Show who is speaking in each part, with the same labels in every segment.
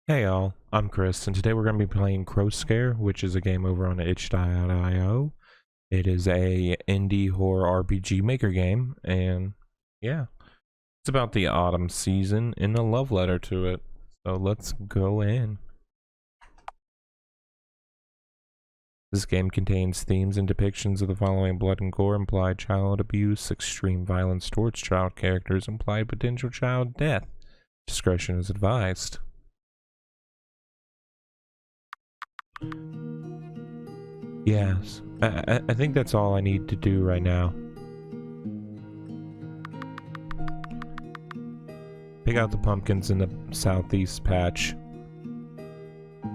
Speaker 1: Hey y'all, I'm Chris, and today we're going to be playing Crowscare, which is a game over on itch.io. It is a indie horror RPG maker game, and yeah, it's about the autumn season and a love letter to it. So let's go in. This game contains themes and depictions of the following: blood and gore, implied child abuse, extreme violence towards child characters, implied potential child death. Discretion is advised. Yes, I think that's all I need to do right now. Pick out the pumpkins in the southeast patch.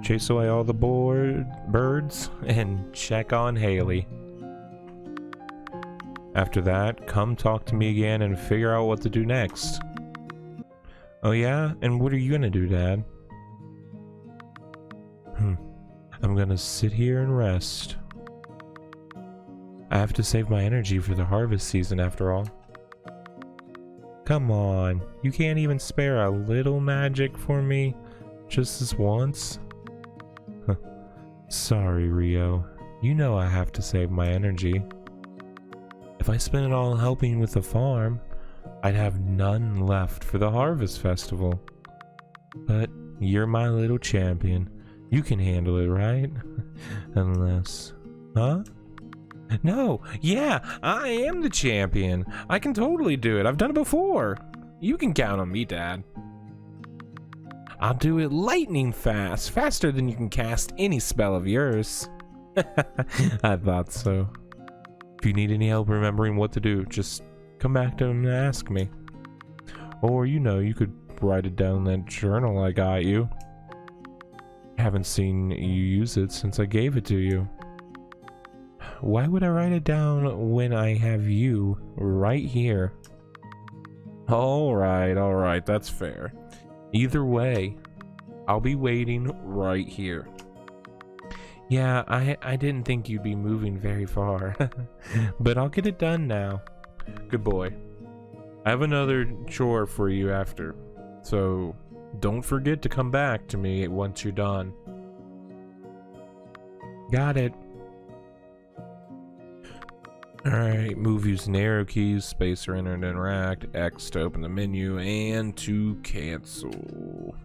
Speaker 1: Chase away all the birds and check on Haley. After that, come talk to me again and figure out what to do next. Oh yeah? And what are you gonna do, Dad? I'm gonna sit here and rest. I have to save my energy for the harvest season after all. Come on, you can't even spare a little magic for me? Just this once? Sorry, Rio. You know I have to save my energy. If I spent it all helping with the farm, I'd have none left for the harvest festival. But you're my little champion. You can handle it, right? Unless... Huh? No, yeah, I am the champion. I can totally do it. I've done it before. You can count on me, Dad. I'll do it lightning fast, faster than you can cast any spell of yours. I thought so. If you need any help remembering what to do, just come back to him and ask me. Or, you could write it down in that journal I got you. Haven't seen you use it since I gave it to you. Why would I write it down when I have you right here? Alright, that's fair. Either way, I'll be waiting right here. Yeah, I didn't think you'd be moving very far. But I'll get it done now. Good boy. I have another chore for you after. So, don't forget to come back to me once you're done. Got it. Alright, move using arrow keys, space or enter to interact, X to open the menu, and to cancel.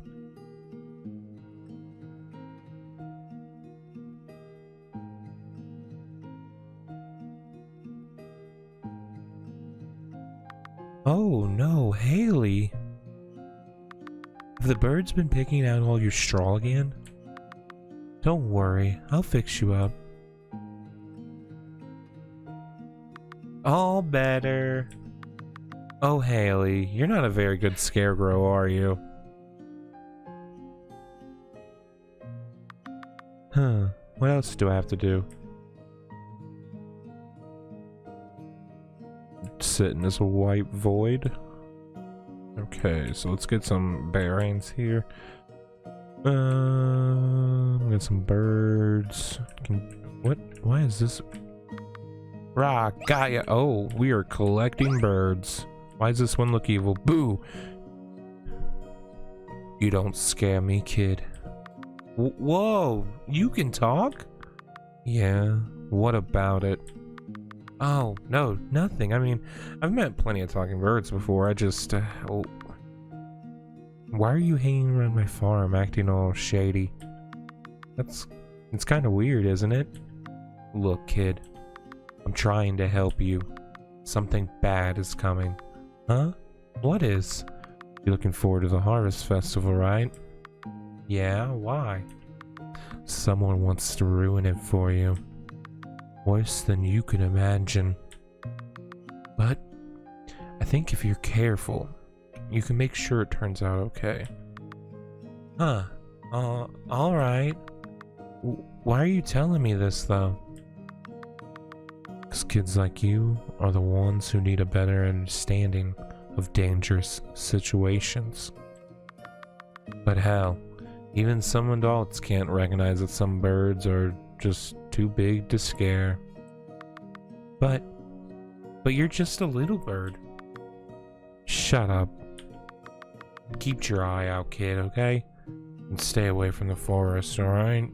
Speaker 1: Oh no, Haley! Have the birds been picking out all your straw again? Don't worry, I'll fix you up. All better. Oh, Haley, you're not a very good scarecrow, are you? Huh, what else do I have to do? Sit in this white void? Okay, so let's get some bearings here. Get some birds. What? Why is this? Rah, got ya. Oh, we are collecting birds. Why does this one look evil? Boo! You don't scare me, kid. Whoa, you can talk? Yeah, what about it? Oh, no, nothing. I mean, I've met plenty of talking birds before. I just, Why are you hanging around my farm acting all shady? It's kind of weird, isn't it? Look, kid. I'm trying to help you. Something bad is coming. Huh? What is? You're looking forward to the harvest festival, right? Yeah, why? Someone wants to ruin it for you. Worse than you can imagine. But I think if you're careful, you can make sure it turns out okay. Huh. Alright. Why are you telling me this, though? Because kids like you are the ones who need a better understanding of dangerous situations. But hell, even some adults can't recognize that some birds are just too big to scare. But you're just a little bird. Shut up. Keep your eye out, kid, okay? And stay away from the forest, alright?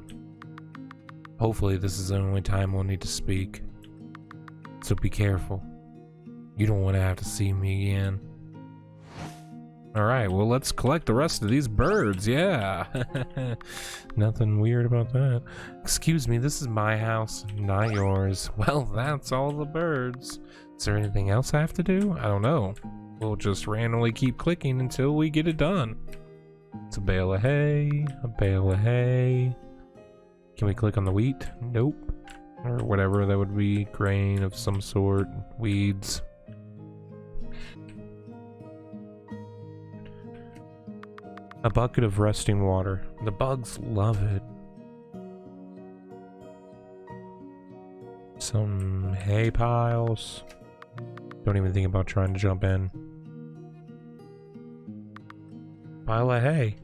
Speaker 1: Hopefully this is the only time we'll need to speak. So be careful. You don't want to have to see me again. Alright, well let's collect the rest of these birds, yeah. Nothing weird about that. Excuse me, this is my house, not yours. Well, that's all the birds. Is there anything else I have to do? I don't know. We'll just randomly keep clicking until we get it done. It's a bale of hay, a bale of hay. Can we click on the wheat? Nope. Or whatever that would be, grain of some sort, weeds. A bucket of resting water. The bugs love it. Some hay piles. Don't even think about trying to jump in. Pile of hay.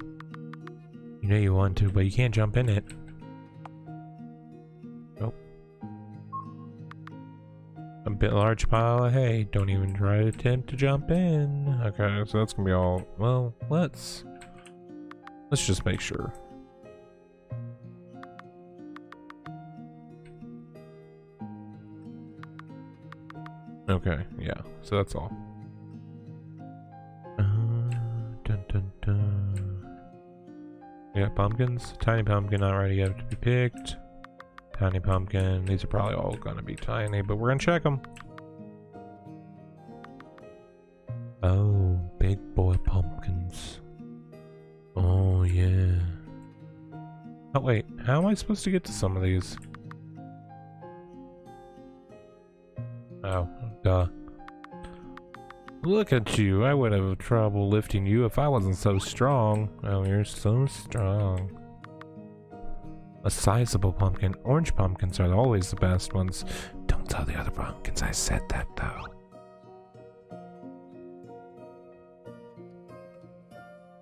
Speaker 1: You know you want to, but you can't jump in it. Nope. A bit large pile of hay. Don't even try to attempt to jump in. Okay, so that's gonna be all. Well, let's just make sure. Okay, yeah, so that's all. Dun, dun, dun. Yeah, pumpkins. Tiny pumpkin not ready yet to be picked. Tiny pumpkin. These are probably all gonna be tiny, but we're gonna check them. Oh, big boy pumpkins. Oh, yeah. Oh, wait. How am I supposed to get to some of these? Oh, duh. Look at you. I would have trouble lifting you if I wasn't so strong. Oh, you're so strong. A sizable pumpkin. Orange pumpkins are always the best ones. Don't tell the other pumpkins I said that, though.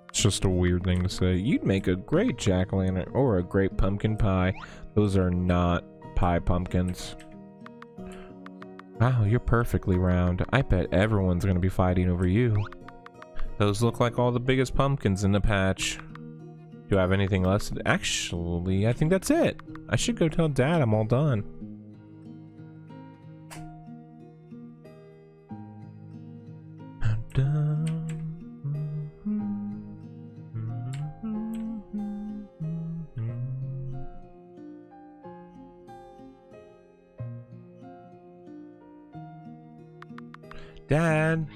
Speaker 1: It's just a weird thing to say. You'd make a great jack-o'-lantern or a great pumpkin pie. Those are not pie pumpkins. Wow, you're perfectly round. I bet everyone's gonna be fighting over you. Those look like all the biggest pumpkins in the patch. Do I have anything less? Actually, I think that's it. I should go tell Dad I'm all done. I'm done.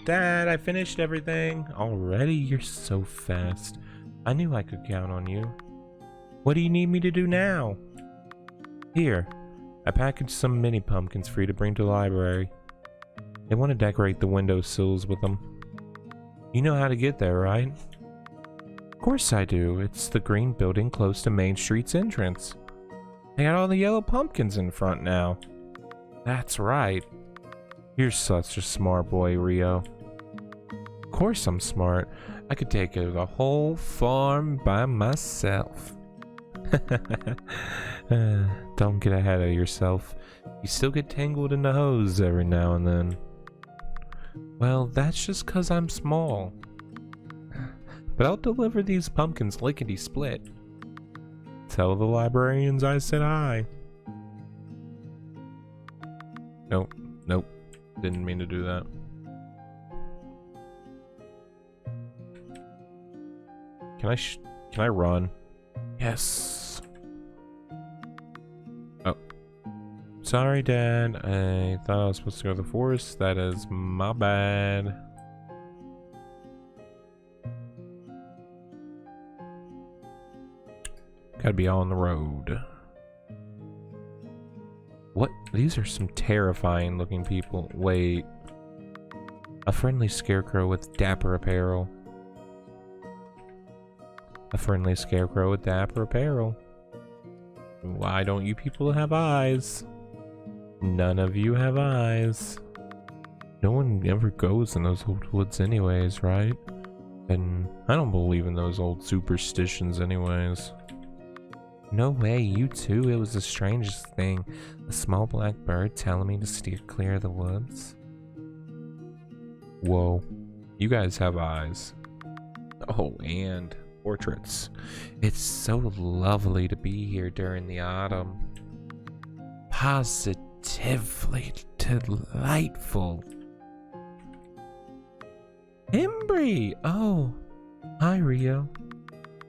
Speaker 1: Dad, I finished everything. Already? You're so fast. I knew I could count on you. What do you need me to do now? Here, I packaged some mini pumpkins for you to bring to the library. They want to decorate the windowsills with them. You know how to get there, right? Of course I do. It's the green building close to Main Street's entrance. They got all the yellow pumpkins in front now. That's right. You're such a smart boy, Rio. Of course I'm smart. I could take care of the whole farm by myself. Don't get ahead of yourself. You still get tangled in the hose every now and then. Well, that's just 'cause I'm small. But I'll deliver these pumpkins lickety-split. Tell the librarians I said hi. Nope. Didn't mean to do that. Can I run? Yes. Oh. Sorry, Dad. I thought I was supposed to go to the forest. That is my bad. Gotta be on the road. What? These are some terrifying looking people. Wait. A friendly scarecrow with dapper apparel. A friendly scarecrow with dapper apparel. Why don't you people have eyes? None of you have eyes. No one ever goes in those old woods anyways, right? And I don't believe in those old superstitions anyways. No way, you too? It was the strangest thing. A small black bird telling me to steer clear of the woods. Whoa. You guys have eyes. Oh, and portraits. It's so lovely to be here during the autumn. Positively delightful. Embry! Oh, hi Rio.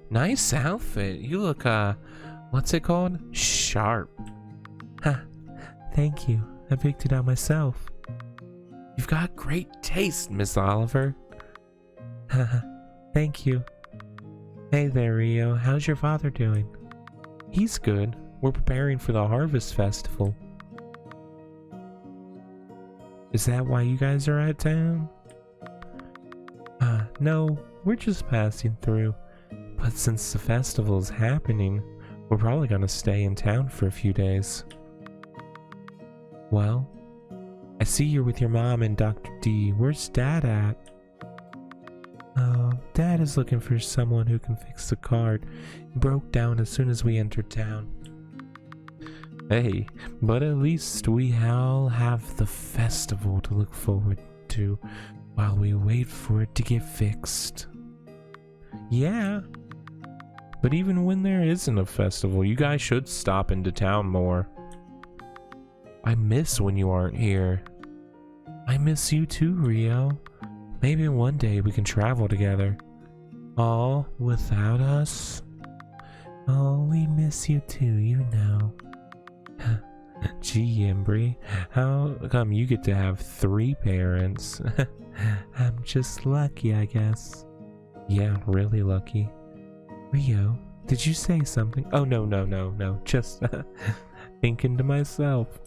Speaker 1: Nice outfit. You look, what's it called? Sharp. Ha, thank you. I picked it out myself. You've got great taste, Miss Oliver. Haha, thank you. Hey there, Rio. How's your father doing? He's good. We're preparing for the Harvest Festival. Is that why you guys are at town? No, we're just passing through. But since the festival's happening, we're probably gonna stay in town for a few days. Well, I see you're with your mom and Dr. D. Where's Dad at? Oh, Dad is looking for someone who can fix the cart. It broke down as soon as we entered town. Hey, but at least we all have the festival to look forward to while we wait for it to get fixed. Yeah, but even when there isn't a festival, you guys should stop into town more. I miss when you aren't here. I miss you too, Rio. Maybe one day we can travel together. All without us? Oh, we miss you too, you know. Gee, Embry, how come you get to have 3 parents? I'm just lucky, I guess. Yeah, really lucky. Rio, did you say something? Oh, no. Just thinking to myself.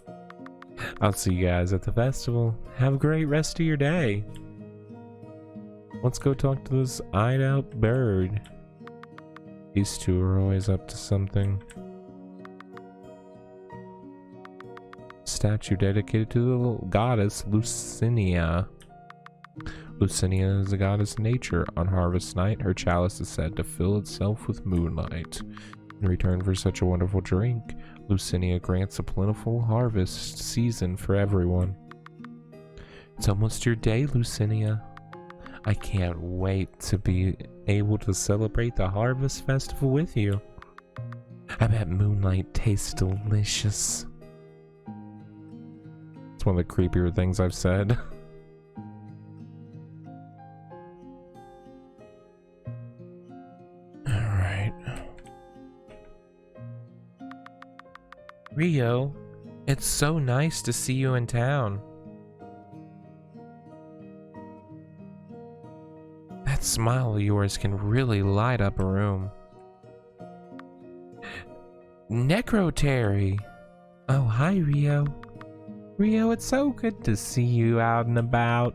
Speaker 1: I'll see you guys at the festival. Have a great rest of your day. Let's go talk to this eyed-out bird. These two are always up to something. Statue dedicated to the goddess Lucinia. Lucinia is the goddess of nature. On harvest night, her chalice is said to fill itself with moonlight. In return for such a wonderful drink, Lucinia grants a plentiful harvest season for everyone. It's almost your day, Lucinia. I can't wait to be able to celebrate the Harvest Festival with you. I bet moonlight tastes delicious. It's one of the creepier things I've said. Alright. Rio, it's so nice to see you in town. That smile of yours can really light up a room. Necrotary! Oh, hi, Rio. Rio, it's so good to see you out and about.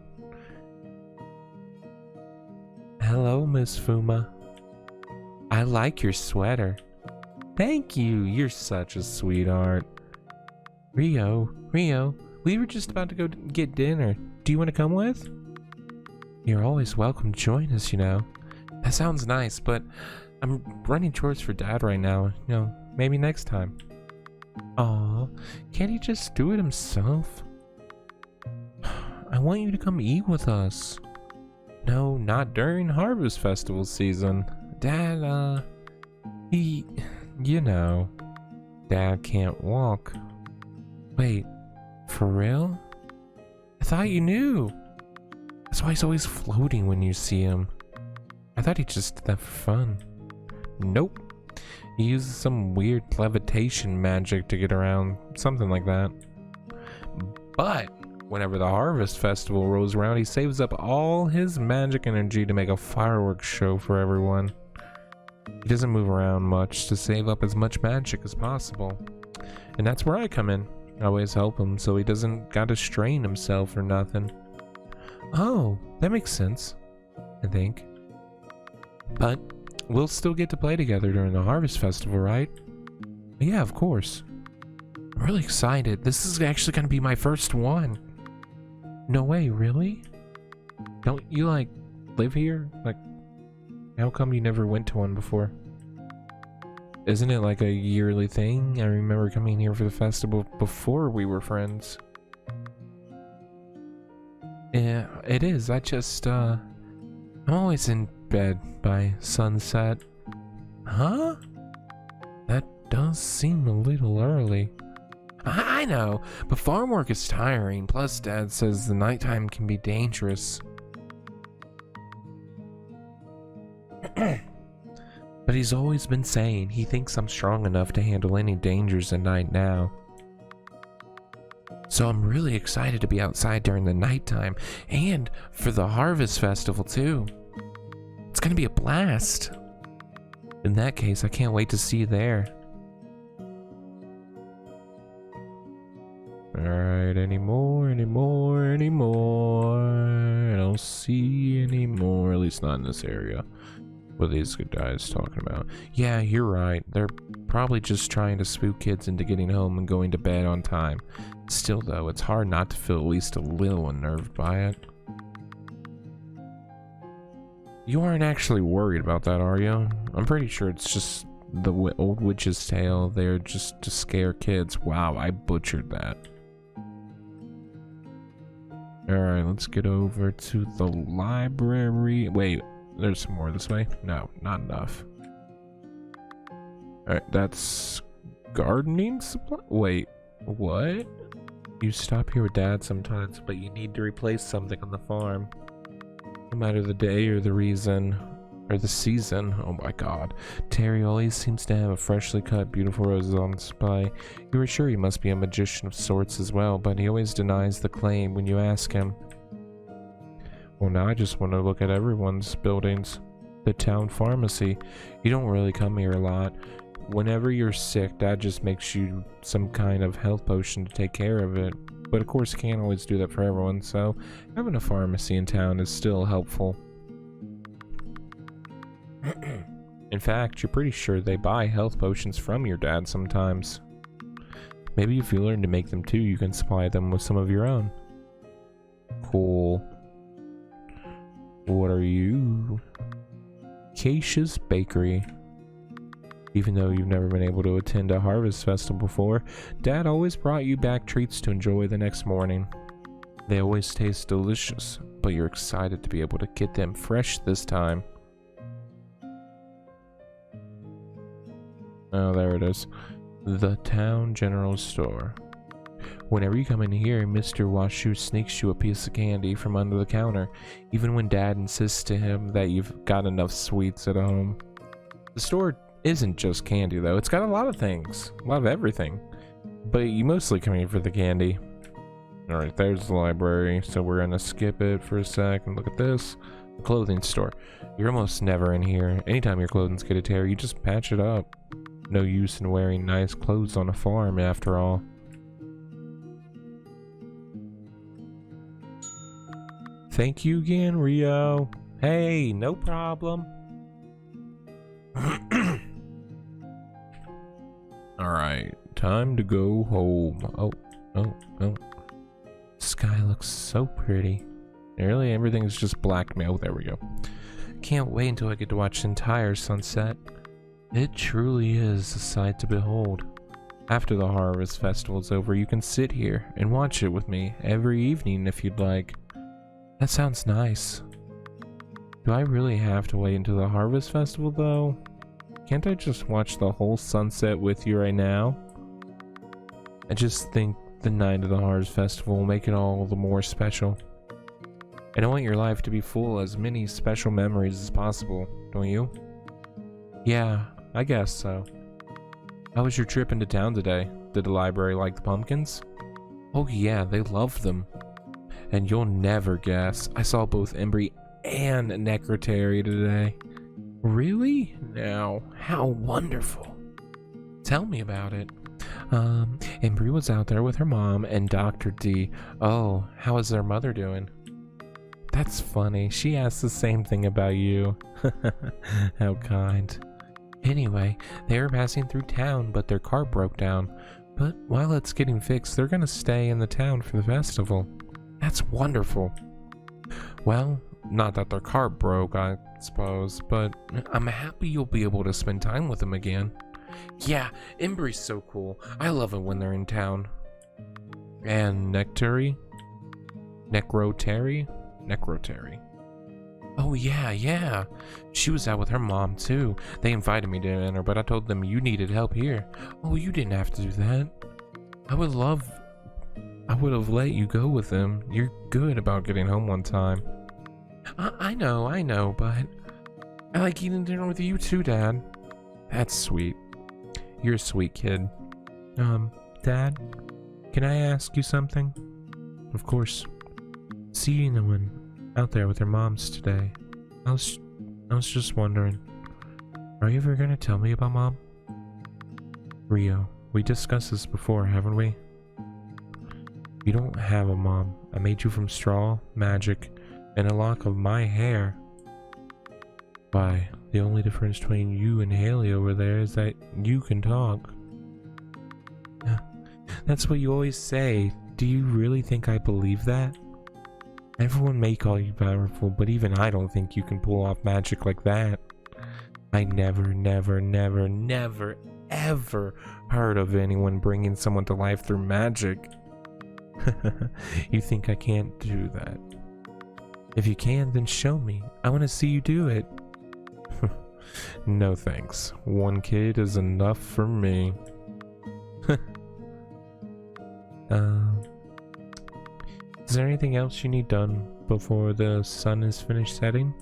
Speaker 1: Hello, Miss Fuma. I like your sweater. Thank you, you're such a sweetheart. Rio, we were just about to go get dinner. Do you want to come with? You're always welcome to join us, you know. That sounds nice, but I'm running chores for Dad right now. You know, maybe next time. Aw, can't he just do it himself? I want you to come eat with us. No, not during Harvest Festival season. Dad, you know, Dad can't walk. Wait, for real? I thought you knew. That's why he's always floating when you see him. I thought he just did that for fun. Nope. He uses some weird levitation magic to get around, something like that. But whenever the Harvest Festival rolls around, he saves up all his magic energy to make a fireworks show for everyone. He doesn't move around much to save up as much magic as possible. And that's where I come in. I always help him so he doesn't gotta strain himself or nothing. Oh, that makes sense, I think. But we'll still get to play together during the Harvest Festival, right? Yeah, of course. I'm really excited. This is actually going to be my first one. No way, really? Don't you, like, live here? Like, how come you never went to one before? Isn't it like a yearly thing? I remember coming here for the festival before we were friends. Yeah, it is. I just, I'm always in bed by sunset. Huh? That does seem a little early. I know, but farm work is tiring. Plus, Dad says the nighttime can be dangerous. But he's always been saying he thinks I'm strong enough to handle any dangers at night now. So I'm really excited to be outside during the nighttime and for the Harvest Festival too. It's gonna be a blast. In that case, I can't wait to see you there. Alright, anymore. I don't see any more, at least not in this area. What are these good guys talking about? Yeah, you're right. They're probably just trying to spook kids into getting home and going to bed on time. Still though, it's hard not to feel at least a little unnerved by it. You aren't actually worried about that, are you? I'm pretty sure it's just the old witch's tale. They're just to scare kids. Wow, I butchered that. Alright, let's get over to the library. Wait, there's some more this way? No, not enough. Alright, that's gardening supply? Wait, what? You stop here with Dad sometimes, but you need to replace something on the farm. No matter the day or the reason, or the season. Oh my god. Terry always seems to have a freshly cut, beautiful roses on display. You were sure he must be a magician of sorts as well, but he always denies the claim when you ask him. Well, now I just want to look at everyone's buildings. The town pharmacy. You don't really come here a lot. Whenever you're sick, Dad just makes you some kind of health potion to take care of it. But of course, you can't always do that for everyone, so having a pharmacy in town is still helpful. In fact, you're pretty sure they buy health potions from your dad sometimes. Maybe if you learn to make them too, you can supply them with some of your own. Cool. What are you? Keisha's Bakery. Even though you've never been able to attend a harvest festival before, Dad always brought you back treats to enjoy the next morning. They always taste delicious, but you're excited to be able to get them fresh this time. Oh, there it is. The town general store. Whenever you come in here, Mr. Washu sneaks you a piece of candy from under the counter, even when Dad insists to him that you've got enough sweets at home. The store isn't just candy though, it's got a lot of things, a lot of everything. But you mostly come here for the candy. Alright, there's the library, so we're gonna skip it for a sec and look at this. The clothing store. You're almost never in here. Anytime your clothing's get a tear, you just patch it up. No use in wearing nice clothes on a farm, after all. Thank you again, Rio. Hey, no problem. Alright, time to go home. Oh. Sky looks so pretty. Nearly everything's just black. Oh, there we go. Can't wait until I get to watch the entire sunset. It truly is a sight to behold. After the Harvest Festival's over, you can sit here and watch it with me every evening if you'd like. That sounds nice. Do I really have to wait until the Harvest Festival though? Can't I just watch the whole sunset with you right now? I just think the night of the Harvest Festival will make it all the more special. And I want your life to be full of as many special memories as possible, don't you? Yeah, I guess so. How was your trip into town today? Did the library like the pumpkins? Oh yeah, they loved them. And you'll never guess, I saw both Embry and Necrotary today. Really? Now, how wonderful. Tell me about it. Embry was out there with her mom and Dr. D. Oh, how is their mother doing? That's funny. She asked the same thing about you. How kind. Anyway, they were passing through town, but their car broke down. But while it's getting fixed, they're gonna stay in the town for the festival. That's wonderful. Well, not that their car broke, I suppose, but I'm happy you'll be able to spend time with them again. Yeah, Embry's so cool. I love it when they're in town. And Necrotary? Oh yeah, yeah. She was out with her mom too. They invited me to dinner, but I told them you needed help here. Oh, you didn't have to do that. I would have let you go with them. You're good about getting home on time. I know, but I like eating dinner with you too, Dad. That's sweet. You're a sweet kid. Dad, can I ask you something? Of course. Seeing the one out there with their moms today, I was just wondering, are you ever gonna tell me about Mom? Rio, we discussed this before, haven't we? You don't have a mom. I made you from straw, magic, and a lock of my hair. Why, the only difference between you and Haley over there is that you can talk. That's what you always say. Do you really think I believe that? Everyone may call you powerful, but even I don't think you can pull off magic like that. I never, ever heard of anyone bringing someone to life through magic. You think I can't do that? If you can, then show me. I want to see you do it. No thanks. One kid is enough for me. Is there anything else you need done before the sun is finished setting?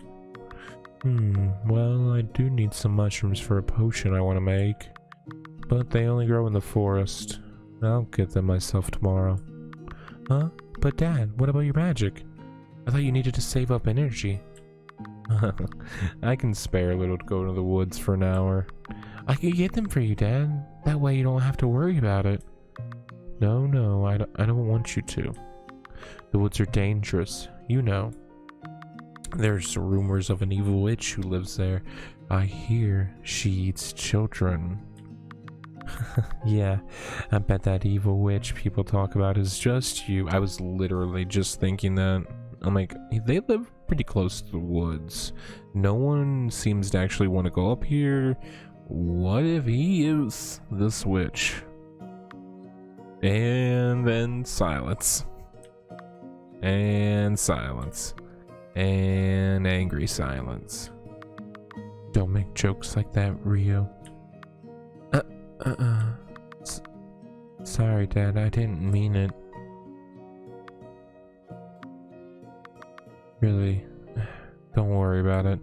Speaker 1: Well, I do need some mushrooms for a potion I want to make, but they only grow in the forest. I'll get them myself tomorrow. Huh? But Dad, what about your magic? I thought you needed to save up energy. I can spare a little to go to the woods for an hour. I could get them for you, Dad. That way you don't have to worry about it. No, I don't want you to. The woods are dangerous, you know. There's rumors of an evil witch who lives there. I hear she eats children. Yeah, I bet that evil witch people talk about is just you. I was literally just thinking that. I'm like, they live pretty close to the woods. No one seems to actually want to go up here. What if he is this witch? And then silence. And silence. And angry silence. Don't make jokes like that, Rio. Sorry, Dad, I didn't mean it. Really, don't worry about it.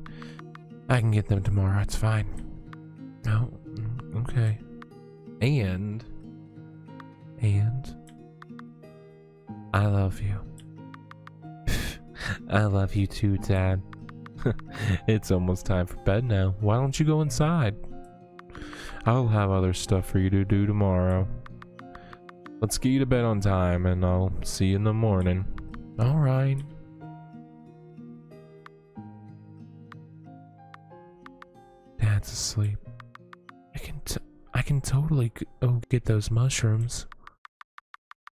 Speaker 1: I can get them tomorrow, it's fine. Oh, okay. And I love you. I love you too, Dad. It's almost time for bed now. Why don't you go inside? I'll have other stuff for you to do tomorrow. Let's get you to bed on time and I'll see you in the morning. Alright. Dad's asleep. I can totally go get those mushrooms.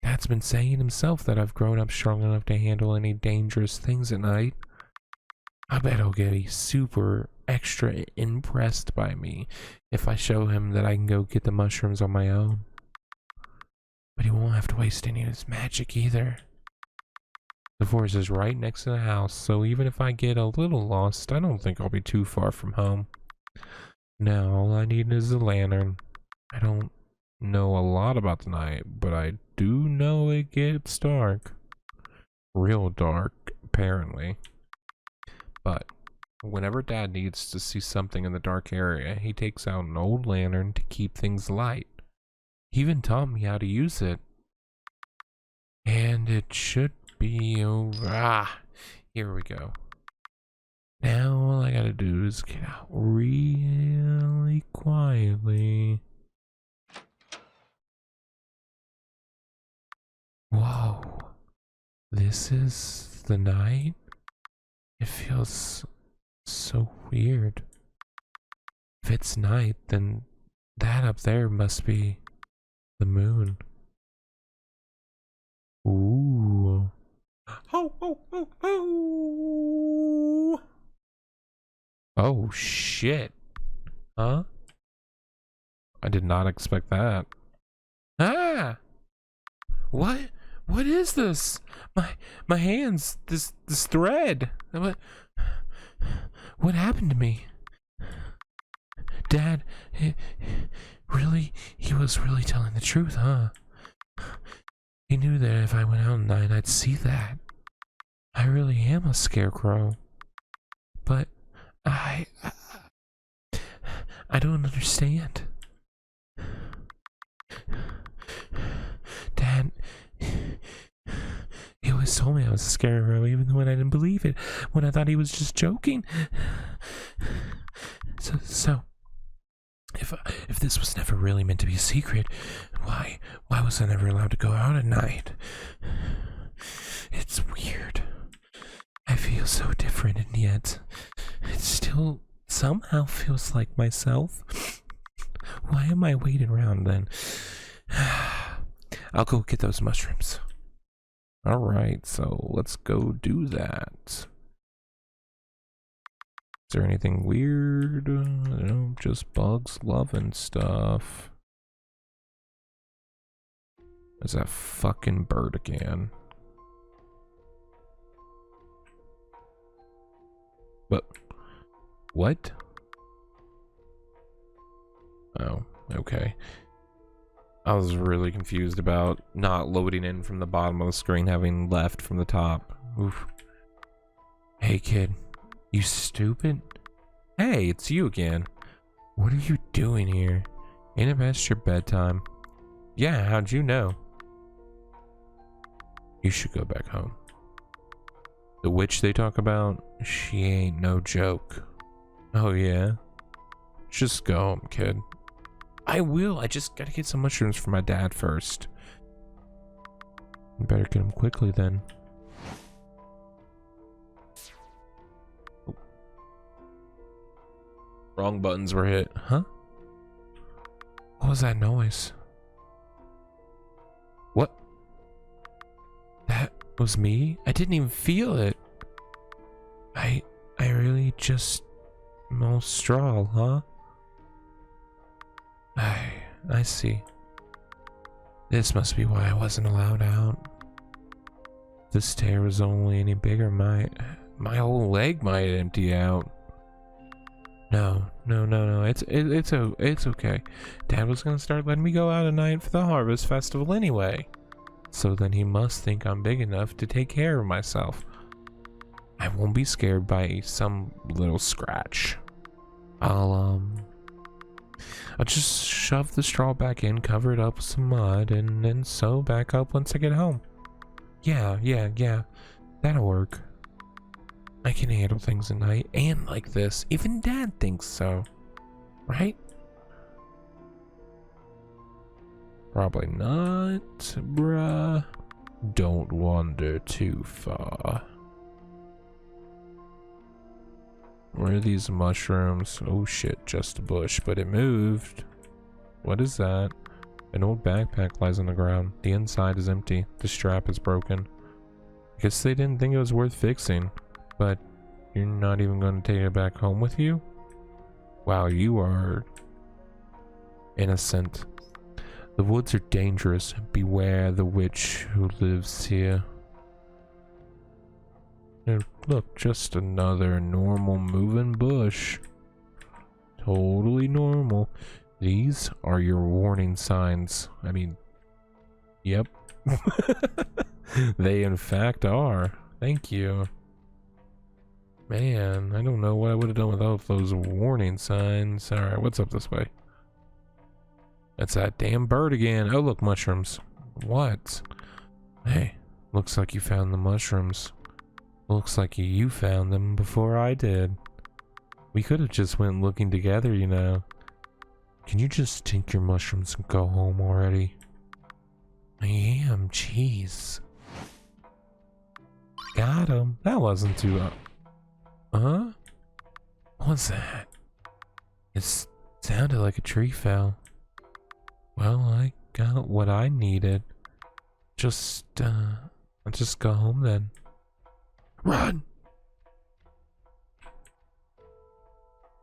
Speaker 1: Dad's been saying himself that I've grown up strong enough to handle any dangerous things at night. I bet he'll get super extra impressed by me if I show him that I can go get the mushrooms on my own. But he won't have to waste any of his magic either. The forest is right next to the house, so even if I get a little lost, I don't think I'll be too far from home. Now, all I need is a lantern. I don't know a lot about the night, but I do know it gets dark. Real dark, apparently. But whenever Dad needs to see something in the dark area, he takes out an old lantern to keep things light. He even taught me how to use it. And it should be over. Here we go. Now all I gotta do is get out really quietly. Whoa. This is the night? It feels so weird. If it's night, then that up there must be the moon. Ooh. Oh. Oh shit. Huh? I did not expect that. Ah! What? What is this? My hands, this thread. What happened to me? Dad, really? He was really telling the truth, huh? He knew that if I went out at night, I'd see that. I really am a scarecrow. But I don't understand. Dad, he always told me I was a scarecrow, even when I didn't believe it, when I thought he was just joking. So if this was never really meant to be a secret, why was I never allowed to go out at night? It's weird. I feel so different, and yet it still somehow feels like myself. Why am I waiting around then? I'll go get those mushrooms. Alright, so let's go do that. Is there anything weird? No, just bugs loving stuff. There's that fucking bird again. But what? Oh, okay. I was really confused about not loading in from the bottom of the screen, having left from the top. Oof. Hey kid, you stupid? Hey, it's you again. What are you doing here? Ain't it past your bedtime? Yeah, how'd you know? You should go back home. The witch they talk about, she ain't no joke. Oh yeah? Just go home, kid. I will, I just gotta get some mushrooms for my dad first. You better get them quickly then. Oh. Wrong buttons were hit. Huh? What was that noise? What? That was me? I didn't even feel it. I really just smell straw, huh? I see. This must be why I wasn't allowed out. If this tear was only any bigger, my whole leg might empty out. No. It's okay. Dad was gonna start letting me go out at night for the harvest festival anyway. So then he must think I'm big enough to take care of myself. I won't be scared by some little scratch. I'll just shove the straw back in, cover it up with some mud, and then sew back up once I get home. Yeah, that'll work. I can handle things at night, and like this. Even Dad thinks so. Right? Probably not, bruh. Don't wander too far. Where are these mushrooms? Oh shit, just a bush, but it moved. What is that? An old backpack lies on the ground. The inside is empty. The strap is broken. I guess they didn't think it was worth fixing. But you're not even going to take it back home with you? Wow, you are innocent. The woods are dangerous. Beware the witch who lives here. Look, just another normal moving bush. Totally normal. These are your warning signs. I mean, yep. They in fact are. Thank you. Man, I don't know what I would have done without those warning signs. Alright, what's up this way? That's that damn bird again. Oh, look, mushrooms. What? Hey, looks like you found the mushrooms. Looks like you found them before I did. We could have just went looking together, you know. Can you just take your mushrooms and go home already? I am, jeez. Got him. That wasn't too... Huh? What's that? It sounded like a tree fell. Well, I got what I needed. I'll just go home then. Run!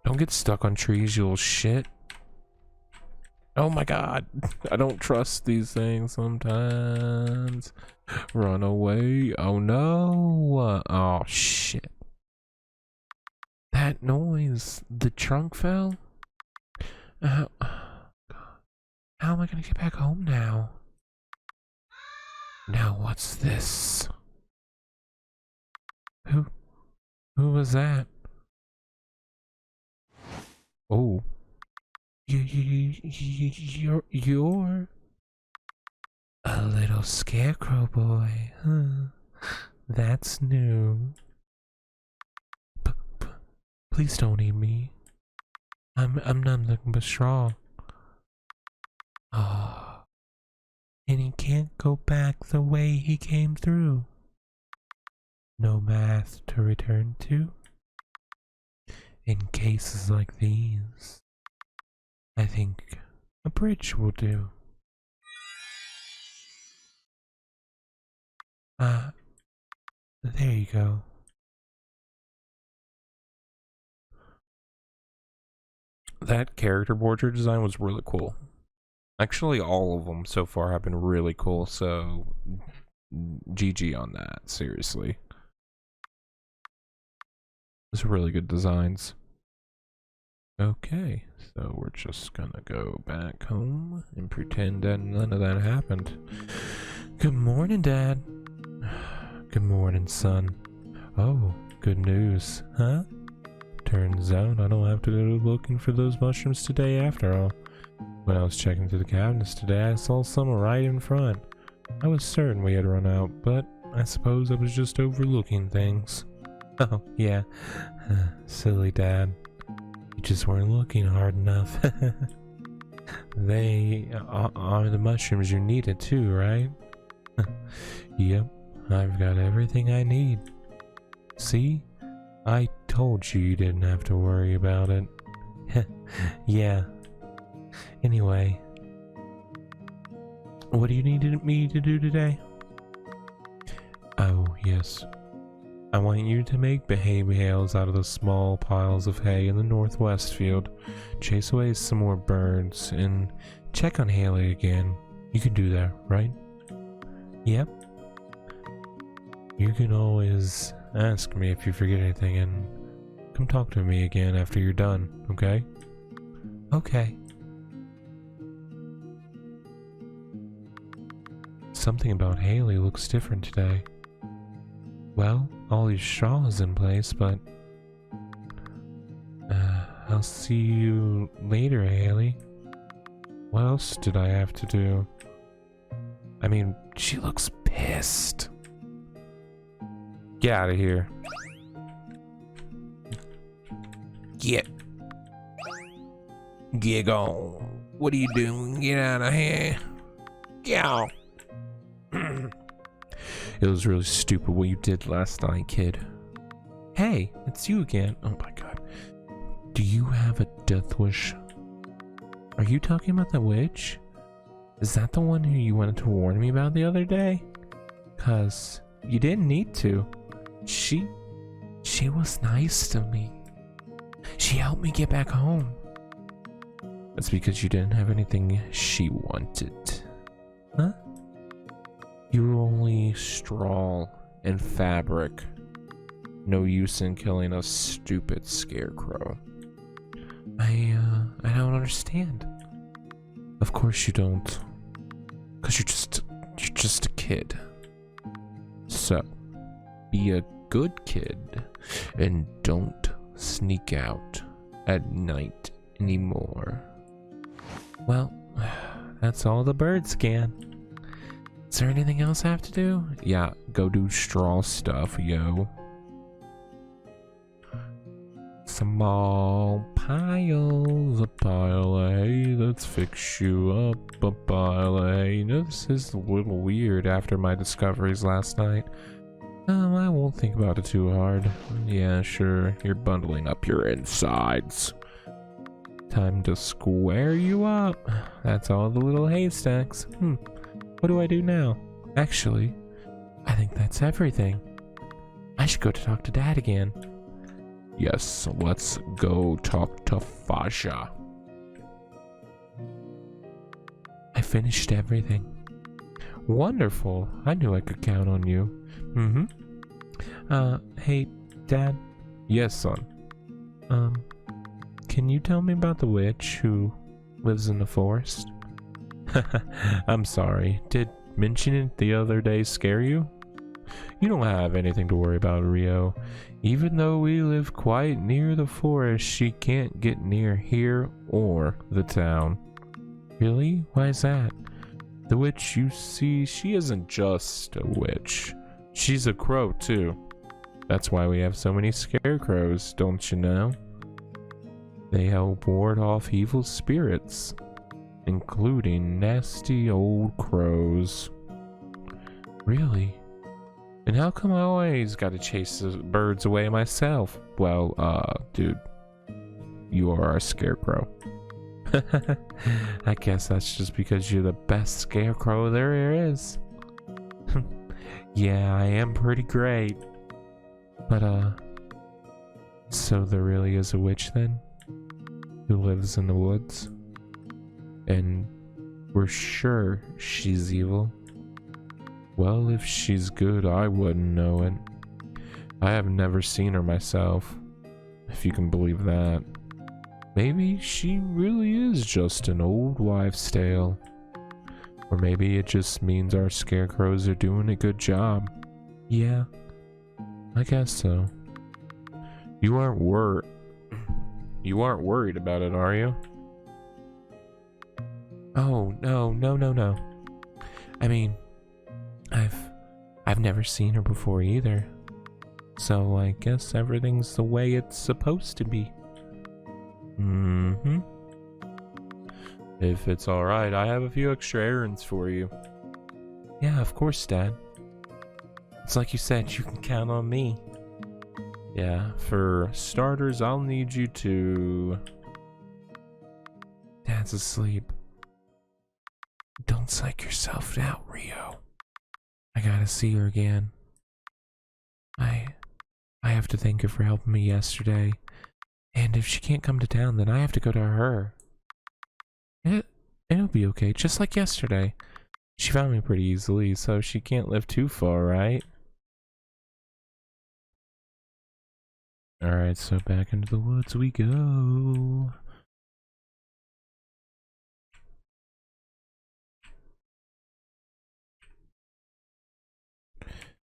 Speaker 1: Don't get stuck on trees, you little shit. Oh my god. I don't trust these things sometimes. Run away. Oh no. Oh shit. that noise? The trunk fell? How am I gonna get back home now? Now what's this? Who was that? Oh. You're a little scarecrow boy, huh? That's new. Please don't eat me. I'm nothing but straw. Oh, and he can't go back the way he came through. No math to return to. In cases like these, I think a bridge will do. There you go. That character portrait design was really cool. Actually, all of them so far have been really cool, so GG on that, seriously. Those are really good designs. Okay, so we're just gonna go back home and pretend that none of that happened. Good morning, Dad. Good morning, son. Oh, good news, huh? Turns out I don't have to go looking for those mushrooms today after all. When I was checking through the cabinets today, I saw some right in front. I was certain we had run out, but I suppose I was just overlooking things. Oh, yeah. Silly Dad. You just weren't looking hard enough. They are the mushrooms you needed too, right? Yep, I've got everything I need. See? I told you you didn't have to worry about it. Yeah. Anyway, what do you need me to do today? Oh, yes. I want you to make hay bales out of the small piles of hay in the northwest field. Chase away some more birds and check on Haley again. You can do that, right? Yep. You can always ask me if you forget anything and come talk to me again after you're done, okay? Okay. Something about Haley looks different today. Well, all your straw is in place, but I'll see you later, Haley. What else did I have to do? I mean, she looks pissed. Get out of here. Get gone. What are you doing? Get out of here. Get out. It was really stupid what you did last night, kid. Hey, it's you again. Oh my god. Do you have a death wish? Are you talking about the witch? Is that the one who you wanted to warn me about the other day? 'Cause you didn't need to. She was nice to me. She helped me get back home. That's because you didn't have anything she wanted. Huh? You were only straw and fabric. No use in killing a stupid scarecrow. I don't understand. Of course you don't. 'Cause you're just a kid. So, be a good kid and don't sneak out at night anymore. Well, that's all the birds can. Is there anything else I have to do? Yeah, go do straw stuff, yo. Small piles, a pile of hay, let's fix you up a pile of hay. You know, this is a little weird after my discoveries last night. I won't think about it too hard. Yeah, sure, you're bundling up your insides. Time to square you up. That's all the little haystacks. What do I do now? Actually, I think that's everything. I should go to talk to Dad again. Yes, let's go talk to Fasha. I finished everything. Wonderful. I knew I could count on you. Hey, Dad? Yes, son. Can you tell me about the witch who lives in the forest? I'm sorry, did mentioning it the other day scare you? You don't have anything to worry about, Rio. Even though we live quite near the forest, she can't get near here or the town. Really? Why is that? The witch you see, she isn't just a witch. She's a crow too. That's why we have so many scarecrows, don't you know? They help ward off evil spirits, including nasty old crows. Really? And how come I always gotta chase the birds away myself? Well, dude, you are our scarecrow. I guess that's just because you're the best scarecrow there is. Yeah, I am pretty great. But, so there really is a witch then? Who lives in the woods? And we're sure she's evil? Well, if she's good, I wouldn't know it. I have never seen her myself, if you can believe that. Maybe she really is just an old wives' tale. Or maybe it just means our scarecrows are doing a good job. Yeah, I guess so. You aren't worried about it, are you? Oh, no. I mean, I've never seen her before either. So I guess everything's the way it's supposed to be. Mm-hmm. If it's alright, I have a few extra errands for you. Yeah, of course, Dad. It's like you said, you can count on me. Yeah, for starters, I'll need you to... Dad's asleep. Don't psych yourself out, Rio. I gotta see her again. I have to thank her for helping me yesterday. And if she can't come to town, then I have to go to her. It'll be okay, just like yesterday. She found me pretty easily, so she can't live too far, right? Alright, so back into the woods we go.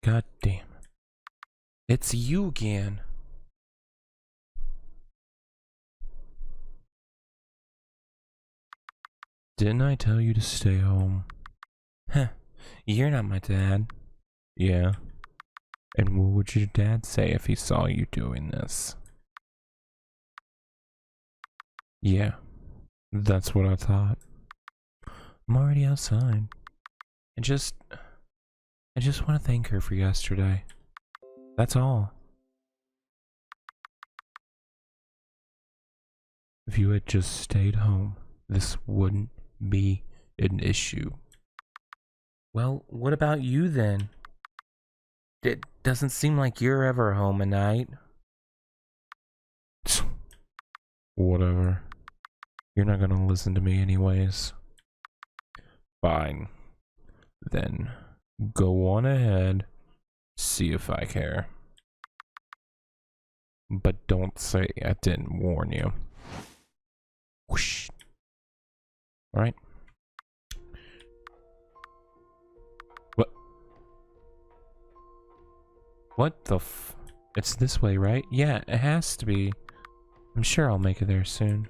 Speaker 1: God damn. It's you again. Didn't I tell you to stay home? Huh. You're not my dad. Yeah. And what would your dad say if he saw you doing this? Yeah. That's what I thought. I'm already outside. I just want to thank her for yesterday. That's all. If you had just stayed home, this wouldn't be an issue. Well, what about you then? It doesn't seem like you're ever home at night. Whatever. You're not gonna listen to me anyways. Fine. Then go on ahead. See if I care. But don't say I didn't warn you. Whoosh. Alright. What the f... It's this way, right? Yeah, it has to be. I'm sure I'll make it there soon.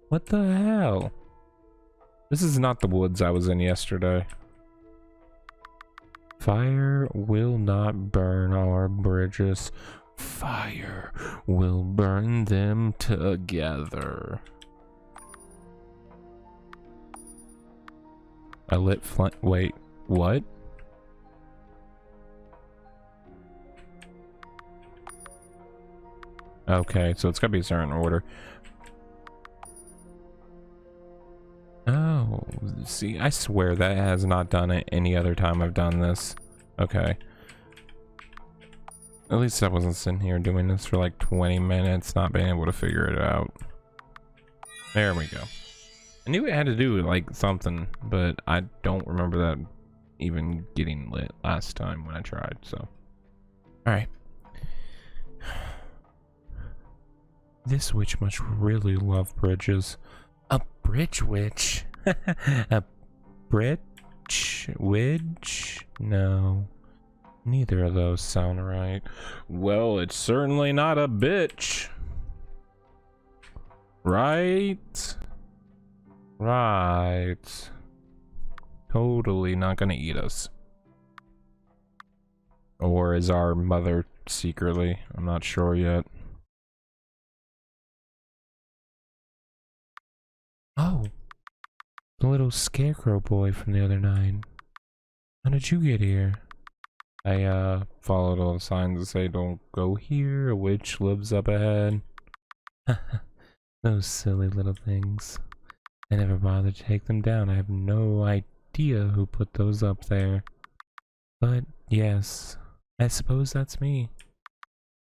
Speaker 1: What the hell? This is not the woods I was in yesterday. Fire will not burn our bridges. Fire will burn them together. I lit flint. Wait, what? Okay, so it's gotta be a certain order. Oh, see, I swear that has not done it any other time I've done this. Okay. At least I wasn't sitting here doing this for like 20 minutes, not being able to figure it out. There we go. I knew it had to do with like something, but I don't remember that even getting lit last time when I tried, so. Alright. This witch must really love bridges. A bridge witch? A bridge witch? No. Neither of those sound right. Well, it's certainly not a bitch. Right? Right. Totally not gonna eat us. Or is our mother secretly? I'm not sure yet. Oh, the little scarecrow boy from the other night. How did you get here? I followed all the signs that say don't go here, a witch lives up ahead. Those silly little things. I never bothered to take them down. I have no idea who put those up there. But yes, I suppose that's me.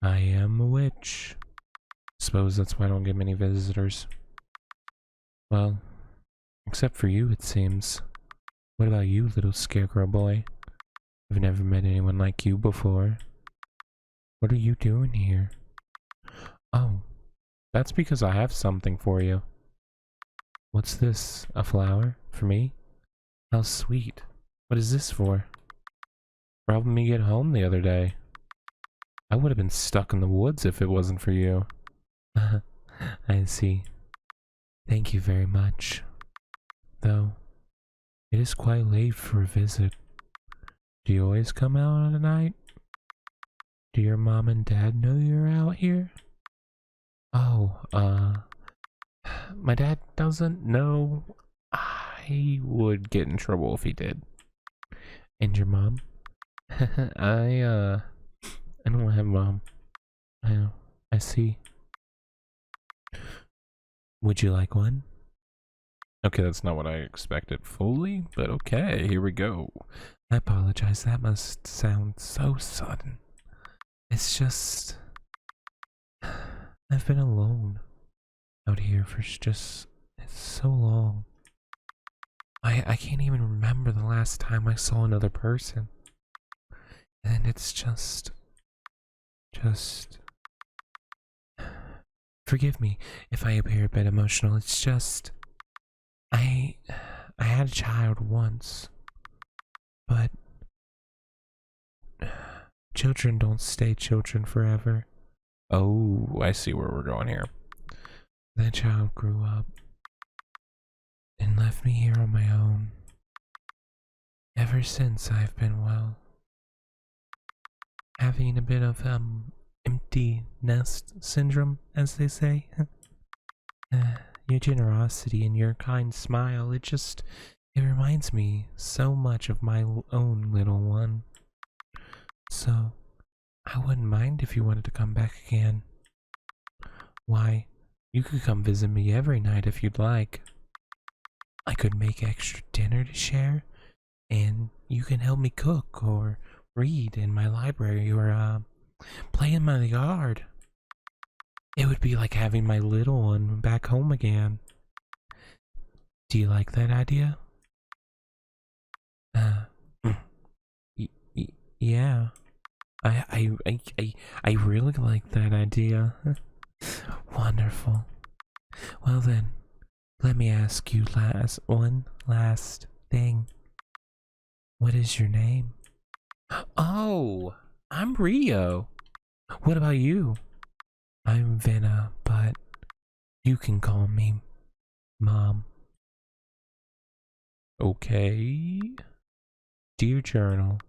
Speaker 1: I am a witch. Suppose that's why I don't get many visitors. Well, except for you, it seems. What about you, little scarecrow boy? I've never met anyone like you before. What are you doing here? Oh, that's because I have something for you. What's this? A flower? For me? How sweet. What is this for? For helping me get home the other day. I would have been stuck in the woods if it wasn't for you. I see. Thank you very much. Though, it is quite late for a visit. Do you always come out at night? Do your mom and dad know you're out here? Oh, my dad doesn't know. I would get in trouble if he did. And your mom? I don't have a mom. I see. Would you like one? Okay, that's not what I expected fully, but okay, here we go. I apologize, that must sound so sudden. It's just... I've been alone out here for it's so long. I can't even remember the last time I saw another person. And it's just... Forgive me if I appear a bit emotional, it's just... I had a child once, but children don't stay children forever. Oh, I see where we're going here. That child grew up and left me here on my own. Ever since I've been, well, having a bit of empty nest syndrome, as they say. Your generosity and your kind smile, it reminds me so much of my own little one. So, I wouldn't mind if you wanted to come back again. Why, you could come visit me every night if you'd like. I could make extra dinner to share, and you can help me cook or read in my library or play in my yard. It would be like having my little one back home again. Do you like that idea? Yeah. I really like that idea. Wonderful. Well then, let me ask you one last thing. What is your name? Oh, I'm Rio. What about you? I'm Venna, but you can call me Mom. Okay. Dear Journal,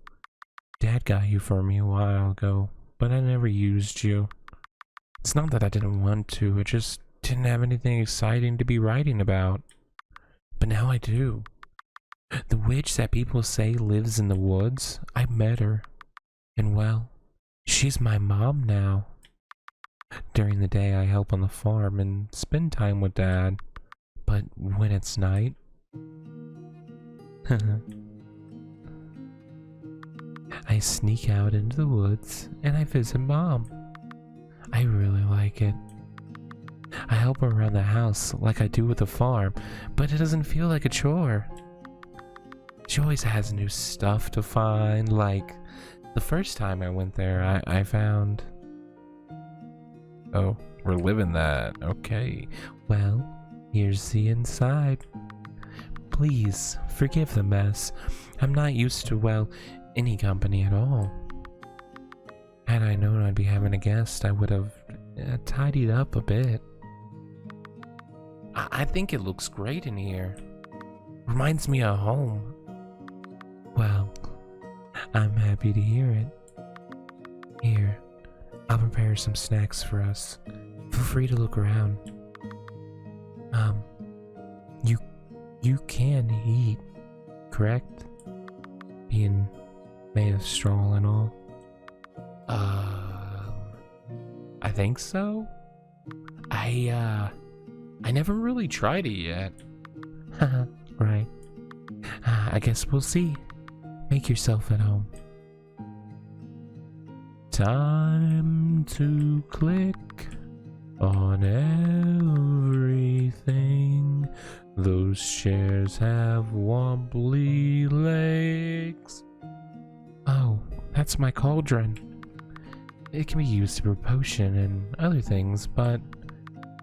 Speaker 1: Dad got you for me a while ago, but I never used you. It's not that I didn't want to, I just didn't have anything exciting to be writing about. But now I do. The witch that people say lives in the woods, I met her. And well, she's my mom now. During the day I help on the farm and spend time with Dad. But when it's night... I sneak out into the woods and I visit Mom. I really like it. I help her around the house like I do with the farm, but it doesn't feel like a chore. She always has new stuff to find, like the first time I went there I found... Oh, We're living that. Okay. Well, here's the inside. Please, forgive the mess. I'm not used to, well, any company at all. Had I known I'd be having a guest, I would have tidied up a bit. I think it looks great in here. Reminds me of home. Well, I'm happy to hear it. Here, I'll prepare some snacks for us. Feel free to look around. You can eat, correct? Being made of straw and all. I think so. I never really tried it yet. Right. I guess we'll see. Make yourself at home. Time to click on everything. Those chairs have wobbly legs. Oh, that's my cauldron. It can be used to brew potion and other things, but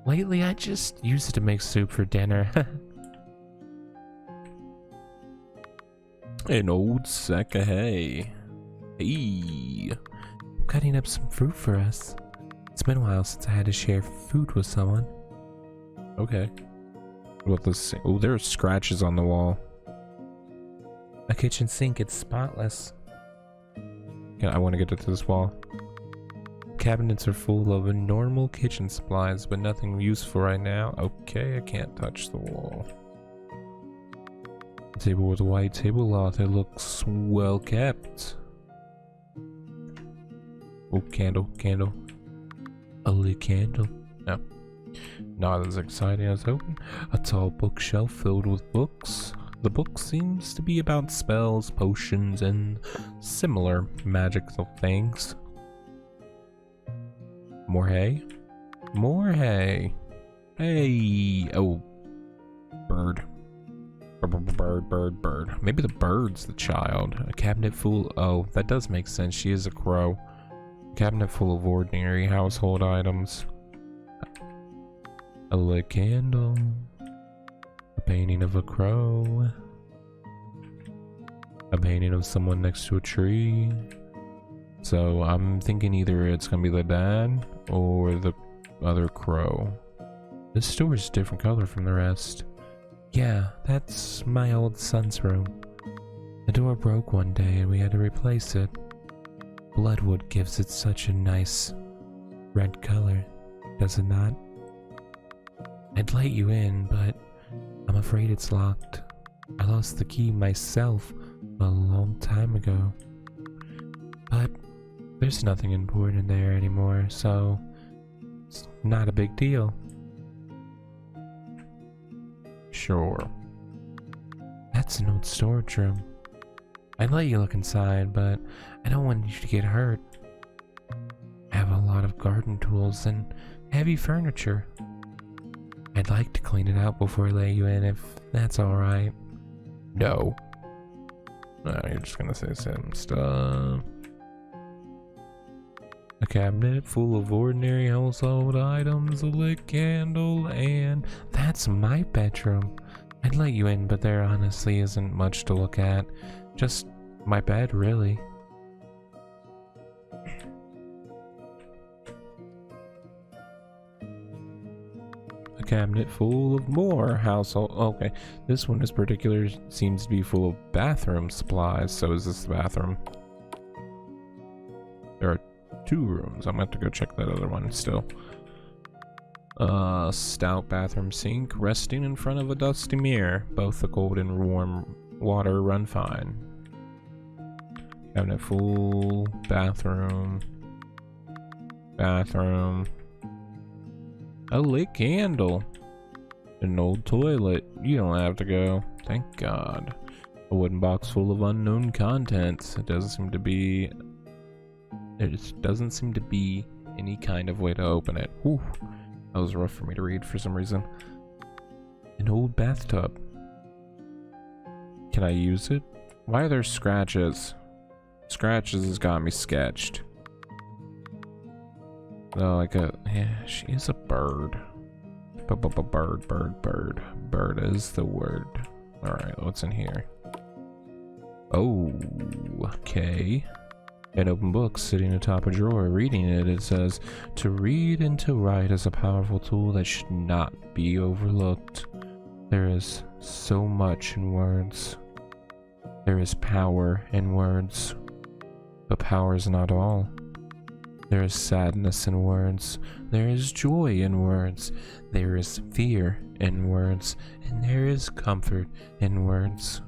Speaker 1: lately I just use it to make soup for dinner. An old sack of hay. Hey. I'm cutting up some fruit for us. It's been a while since I had to share food with someone. Okay. What about this? Oh, there are scratches on the wall. A kitchen sink, it's spotless. Yeah, I want to get to this wall. Cabinets are full of normal kitchen supplies, but nothing useful right now. Okay, I can't touch the wall. A table with a white tablecloth, it looks well kept. Oh, candle. A lit candle. No. Not as exciting as hoping. A tall bookshelf filled with books. The book seems to be about spells, potions, and similar magical things. More hay? More hay. Hey. Oh. Bird. Bird. Maybe the bird's the child. A cabinet full. Oh, that does make sense. She is a crow. A cabinet full of ordinary household items. A lit candle. A painting of a crow. A painting of someone next to a tree. So I'm thinking either it's gonna be the dad or the other crow. This store is a different color from the rest. Yeah, that's my old son's room. The door broke one day and we had to replace it. Bloodwood gives it such a nice red color, does it not? I'd let you in, but I'm afraid it's locked. I lost the key myself a long time ago. But there's nothing important there anymore, so it's not a big deal. Sure. That's an old storage room. I'd let you look inside, but I don't want you to get hurt. I have a lot of garden tools and heavy furniture. I'd like to clean it out before I let you in, if that's alright. No. No, you're just gonna say some stuff. A cabinet full of ordinary household items, a lit candle, and that's my bedroom. I'd let you in, but there honestly isn't much to look at. Just my bed, really. A cabinet full of more household. Okay, this one in particular seems to be full of bathroom supplies. So is this the bathroom? There are 2 rooms. I'm gonna have to go check that other one still. Stout bathroom sink resting in front of a dusty mirror. Both the cold and warm water run fine. Cabinet full. Bathroom. A lit candle. An old toilet. You don't have to go. Thank God. A wooden box full of unknown contents. There doesn't seem to be any kind of way to open it. Whew. That was rough for me to read for some reason. An old bathtub. Can I use it? Why are there scratches? Scratches has got me sketched. Oh, like Yeah, she is a bird. Bird. Bird is the word. Alright, what's in here? Oh, okay. An open book sitting atop a drawer. Reading it, it says, "To read and to write is a powerful tool that should not be overlooked. There is so much in words. There is power in words. But power is not all. There is sadness in words. There is joy in words. There is fear in words. And there is comfort in words.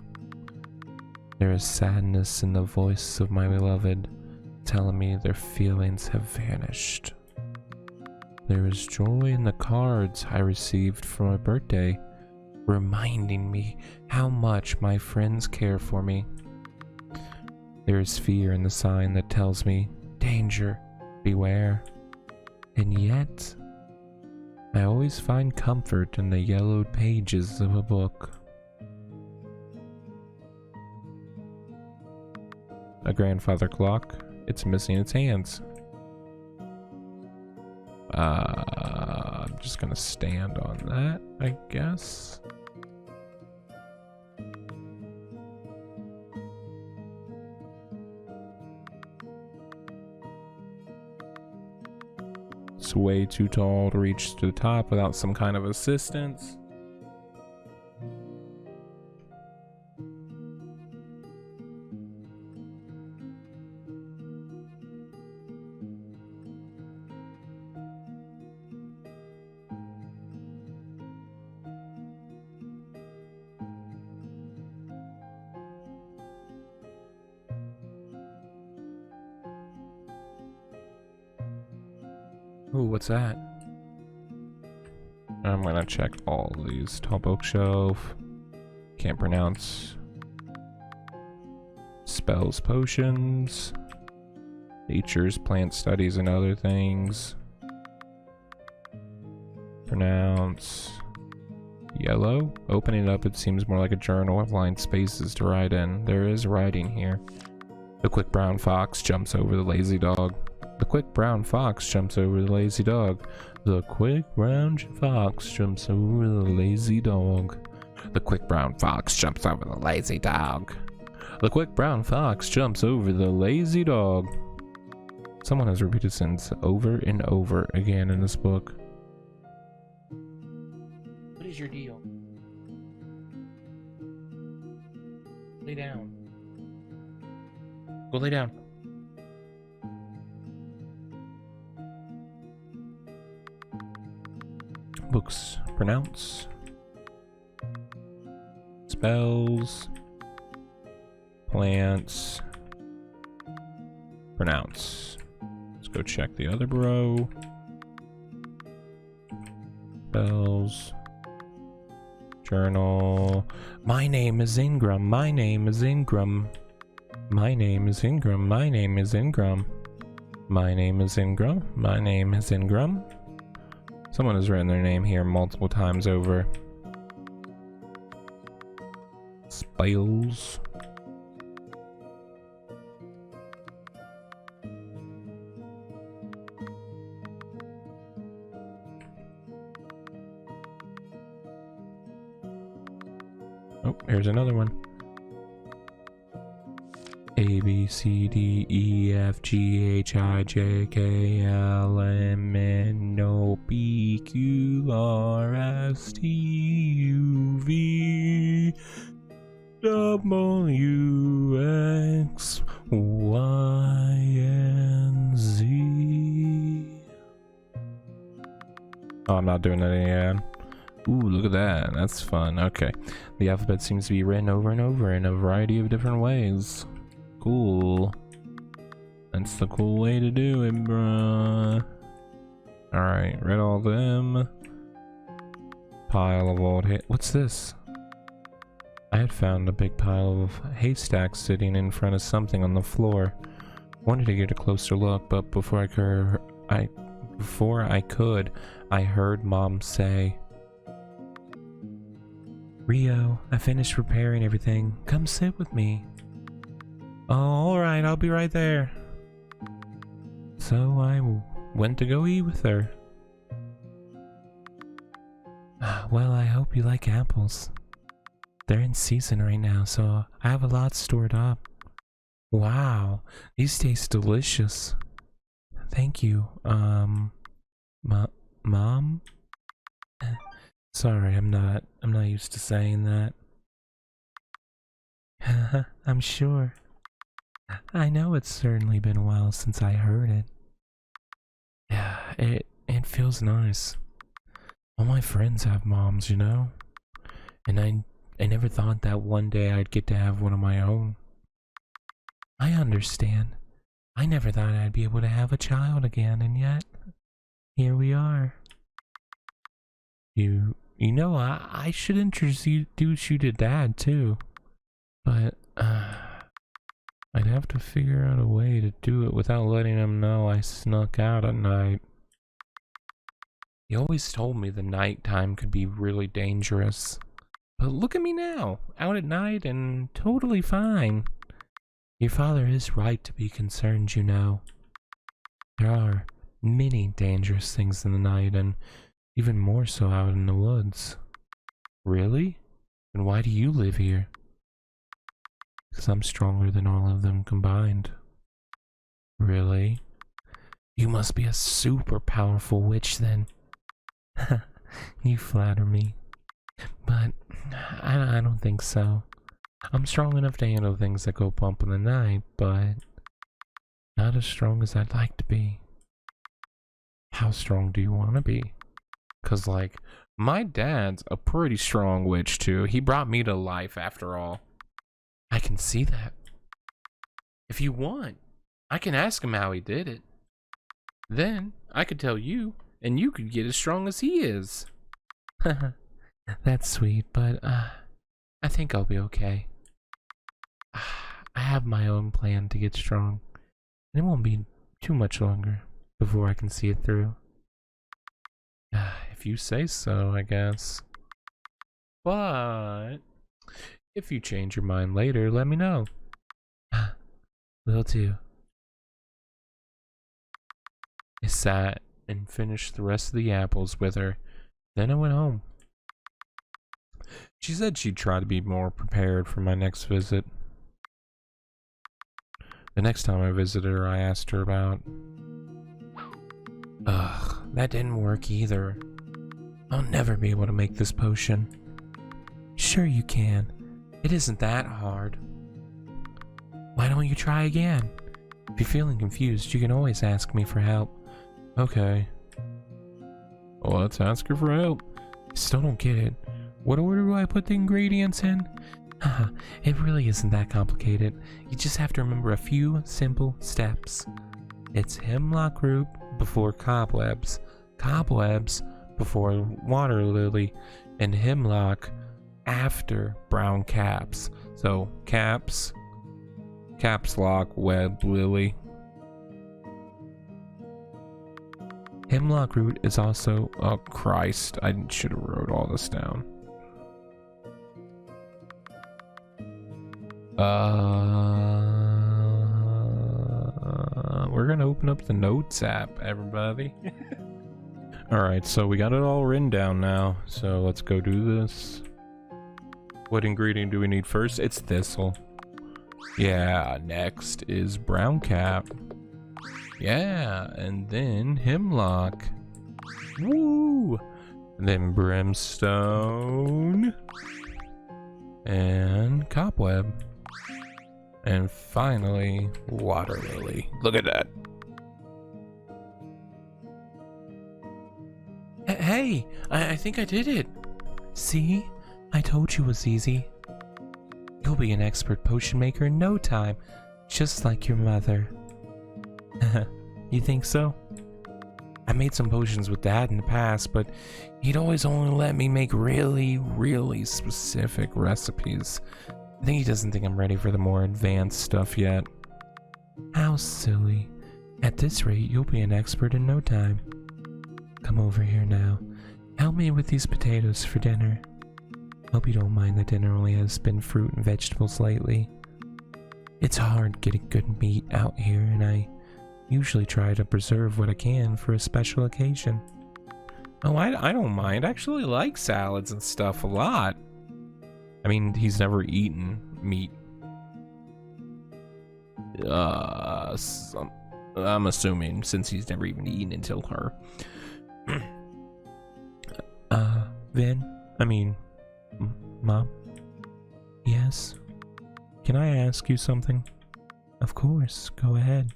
Speaker 1: There is sadness in the voice of my beloved, telling me their feelings have vanished. There is joy in the cards I received for my birthday, reminding me how much my friends care for me. There is fear in the sign that tells me, danger, beware. And yet, I always find comfort in the yellowed pages of a book." A grandfather clock. It's missing its hands. I'm just gonna stand on that, I guess. It's way too tall to reach to the top without some kind of assistance. Ooh, what's that? I'm gonna check all of these. Tall bookshelf. Can't pronounce. Spells, potions. Nature's plant studies and other things. Pronounce. Yellow. Opening it up, it seems more like a journal with lined spaces to write in. There is writing here. The quick brown fox jumps over the lazy dog. The quick brown fox jumps over the lazy dog. The quick brown fox jumps over the lazy dog. The quick brown fox jumps over the lazy dog. The quick brown fox jumps over the lazy dog. Someone has repeated this sentence over and over again in this book. What is your deal? Lay down. Go lay down. Books. Pronounce. Spells. Plants. Pronounce. Let's go check the other row. Spells. Journal. My name is Ingram. My name is Ingram. My name is Ingram. My name is Ingram. My name is Ingram. My name is Ingram. Someone has written their name here multiple times over. Spells. Oh, here's another one. A, B, C, D, E, F, G, H, I, J, K, L, M, N, O, P, Q, R, S, T, U, V, W, X, Y, and Z. Oh, I'm not doing that again. Ooh, look at that. That's fun. Okay. The alphabet seems to be written over and over in a variety of different ways. Cool. That's the cool way to do it, bruh. Alright, read all them. Pile of old what's this? I had found a big pile of haystacks sitting in front of something on the floor. Wanted to get a closer look, but before I could, I heard Mom say, "Rio, I finished preparing everything. Come sit with me." "Oh, alright, I'll be right there." So I went to go eat with her. Well, I hope you like apples. They're in season right now, so I have a lot stored up. Wow, these taste delicious. Thank you. Mom? Sorry, I'm not used to saying that. I'm sure. I know it's certainly been a while since I heard it. Yeah, it feels nice. All my friends have moms, you know? And I never thought that one day I'd get to have one of my own. I understand. I never thought I'd be able to have a child again, and yet here we are. You know, I should introduce you to Dad too. But I'd have to figure out a way to do it without letting him know I snuck out at night. He always told me the nighttime could be really dangerous. But look at me now, out at night and totally fine. Your father is right to be concerned, you know. There are many dangerous things in the night, and even more so out in the woods. Really? Then why do you live here? Because I'm stronger than all of them combined. Really? You must be a super powerful witch then. You flatter me. But I don't think so. I'm strong enough to handle things that go bump in the night, but not as strong as I'd like to be. How strong do you want to be? 'Cause like, my dad's a pretty strong witch too. He brought me to life after all. I can see that. If you want, I can ask him how he did it. Then I could tell you, and you could get as strong as he is. That's sweet, but I think I'll be okay. I have my own plan to get strong, and it won't be too much longer before I can see it through. If you say so, I guess. But if you change your mind later, let me know. Will do. I sat and finished the rest of the apples with her. Then I went home. She said she'd try to be more prepared for my next visit. The next time I visited her, I asked her about... Ugh, that didn't work either. I'll never be able to make this potion. Sure you can. It isn't that hard. Why don't you try again? If you're feeling confused, you can always ask me for help. Okay. Well, let's ask her for help. I still don't get it. What order do I put the ingredients in? It really isn't that complicated. You just have to remember a few simple steps. It's hemlock root before cobwebs, cobwebs before water lily, and hemlock after brown caps. So caps, caps lock, web lily. Hemlock root is also... Oh Christ, I should have wrote all this down. We're gonna open up the notes app, everybody. Alright, so we got it all written down now, so let's go do this. What ingredient do we need first? It's thistle. Yeah, next is brown cap. Yeah, and then hemlock. Woo! And then brimstone. And cobweb. And finally, water lily. Look at that. Hey, I think I did it. See? I told you it was easy. You'll be an expert potion maker in no time, just like your mother. You think so? I made some potions with Dad in the past, but he'd always only let me make really, really specific recipes. I think he doesn't think I'm ready for the more advanced stuff yet. How silly. At this rate, you'll be an expert in no time. Come over here now. Help me with these potatoes for dinner. Hope you don't mind that dinner only has been fruit and vegetables lately. It's hard getting good meat out here, and I usually try to preserve what I can for a special occasion. Oh, I don't mind. I actually like salads and stuff a lot. I mean, he's never eaten meat. I'm assuming, since he's never even eaten until her. Vin? I mean, Mom? Yes? Can I ask you something? Of course, go ahead.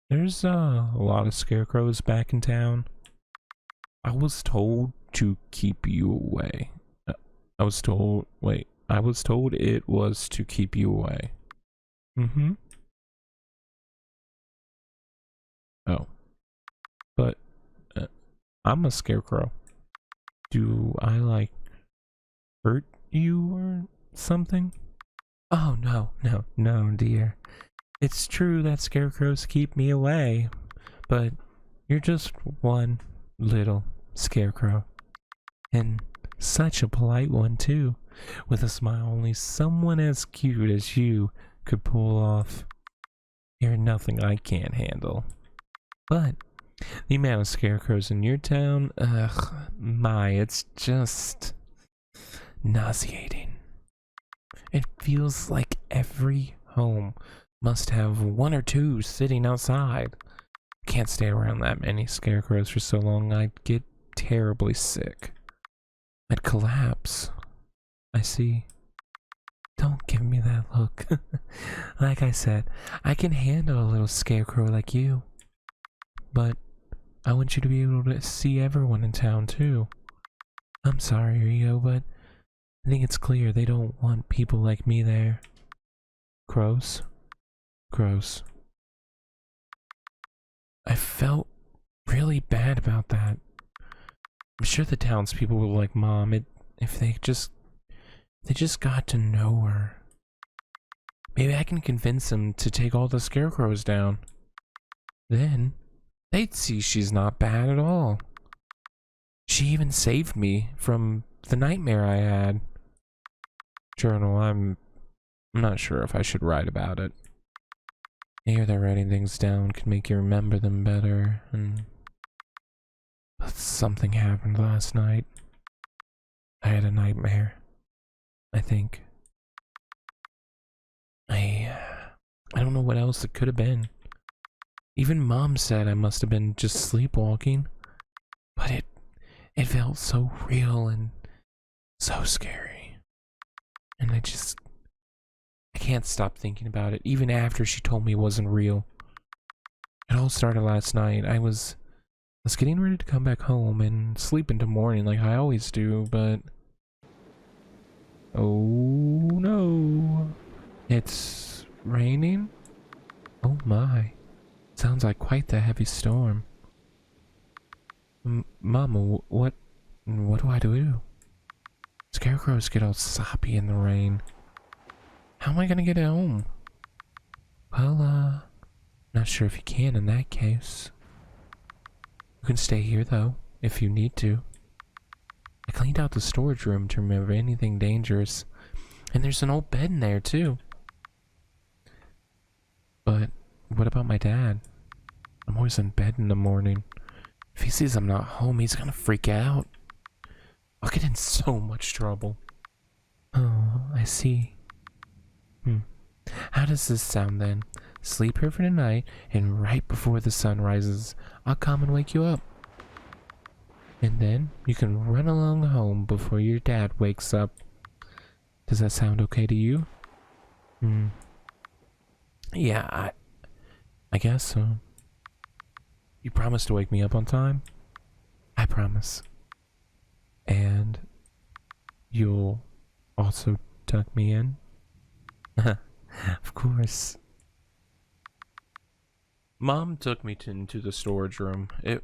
Speaker 1: There's a lot of scarecrows back in town. I was told to keep you away. I was told it was to keep you away. Mm-hmm. Oh. But, I'm a scarecrow. Do I, like, hurt you or something? Oh, no, dear. It's true that scarecrows keep me away, but you're just one little scarecrow. And such a polite one, too, with a smile only someone as cute as you could pull off. You're nothing I can't handle. But the amount of scarecrows in your town, it's just nauseating. It feels like every home must have one or two sitting outside. Can't stay around that many scarecrows for so long. I'd get terribly sick. I'd collapse. I see. Don't give me that look. Like I said, I can handle a little scarecrow like you. But I want you to be able to see everyone in town too. I'm sorry, Rio, but I think it's clear they don't want people like me there. Crows? Crows. I felt really bad about that. I'm sure the townspeople were like, Mom, if they just got to know her. Maybe I can convince them to take all the scarecrows down. Then they'd see she's not bad at all. She even saved me from the nightmare I had. Journal, I'm not sure if I should write about it. I hear that writing things down can make you remember them better, but something happened last night. I had a nightmare, I think. I don't know what else it could have been. Even Mom said I must have been just sleepwalking, but it felt so real and so scary. And I can't stop thinking about it, even after she told me it wasn't real. It all started last night. I was getting ready to come back home and sleep into morning like I always do, but oh no. It's raining? Oh my. Sounds like quite the heavy storm. Mama, what do I do? Scarecrows get all soppy in the rain. How am I gonna get home? Well, not sure if you can in that case. You can stay here though, if you need to. I cleaned out the storage room to remove anything dangerous, and there's an old bed in there too. But what about my dad? I'm always in bed in the morning. If he sees I'm not home, he's gonna freak out. I'll get in so much trouble. Oh, I see. How does this sound then? Sleep here for the night, and right before the sun rises, I'll come and wake you up. And then you can run along home before your dad wakes up. Does that sound okay to you? Yeah, I guess so. You promise to wake me up on time? I promise. And you'll also tuck me in? Of course. Mom took me into the storage room. It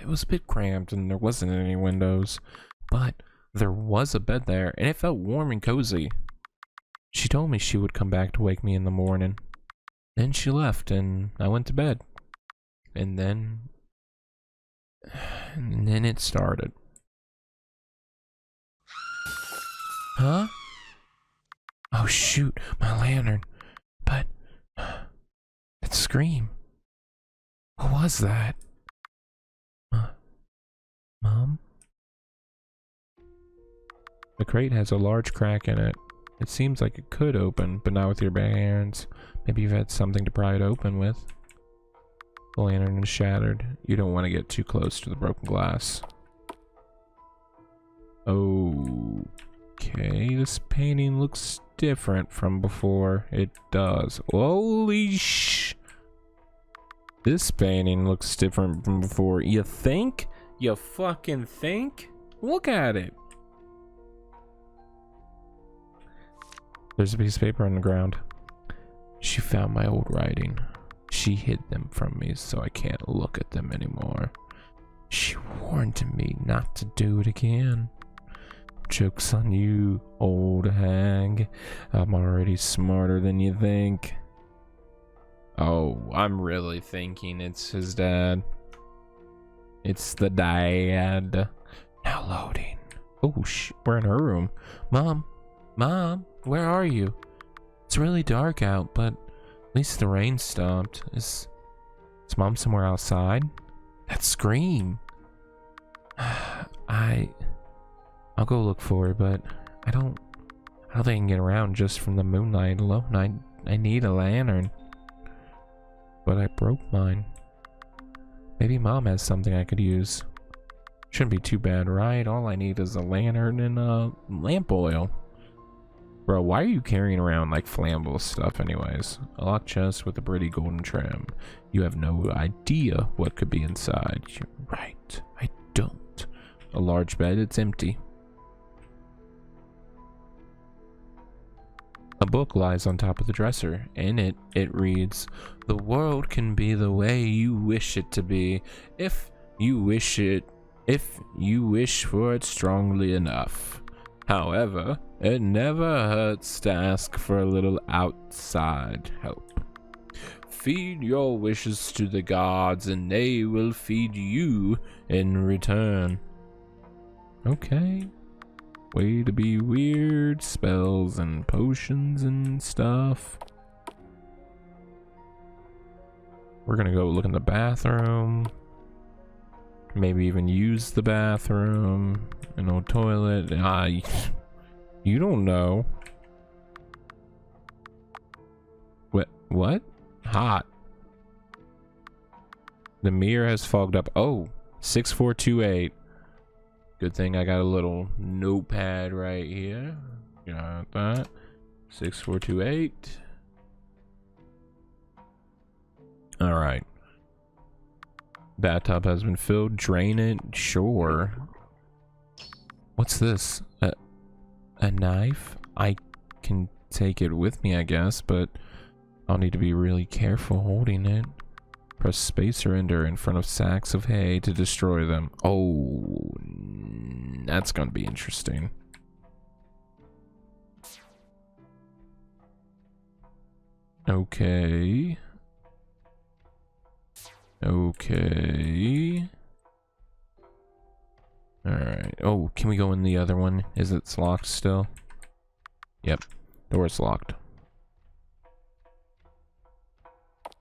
Speaker 1: was a bit cramped and there wasn't any windows, but there was a bed there and it felt warm and cozy. She told me she would come back to wake me in the morning. Then she left and I went to bed. And then it started. Huh? Oh shoot, my lantern. But that scream. What was that? Mom? The crate has a large crack in it. It seems like it could open, but not with your bare hands. Maybe you've had something to pry it open with. The lantern is shattered. You don't want to get too close to the broken glass. Okay, this painting looks different from before. It does. Holy sh... This painting looks different from before. You think? You fucking think? Look at it. There's a piece of paper on the ground. She found my old writing. She hid them from me so I can't look at them anymore. She warned me not to do it again. Joke's on you, old hag. I'm already smarter than you think. Oh, I'm really thinking it's his dad. It's the dad. Now loading. Oh, we're in her room. Mom, where are you? It's really dark out, but at least the rain stopped. Is Mom somewhere outside? That scream. I'll go look for her, but I don't think I can get around just from the moonlight alone. I need a lantern. But I broke mine. Maybe Mom has something I could use. Shouldn't be too bad, right? All I need is a lantern and lamp oil. Bro, why are you carrying around like flammable stuff anyways? A locked chest with a pretty golden trim. You have no idea what could be inside. You're right, I don't. A large bed, it's empty. A book lies on top of the dresser. In it, it reads, "The world can be the way you wish it to be, if you wish for it strongly enough. However, it never hurts to ask for a little outside help. Feed your wishes to the gods and they will feed you in return." Okay. Way to be weird. Spells and potions and stuff. We're gonna go look in the bathroom. Maybe even use the bathroom. An old toilet. You don't know. What? Hot. The mirror has fogged up. Oh, 6428. Good thing I got a little notepad right here. Got that. 6428. Alright. Bathtub has been filled. Drain it. Sure. What's this? A knife? I can take it with me, I guess, but I'll need to be really careful holding it. Press space or enter in front of sacks of hay to destroy them. Oh, that's gonna be interesting. Okay. Okay. Alright. Oh, can we go in the other one? Is it locked still? Yep. Door's locked.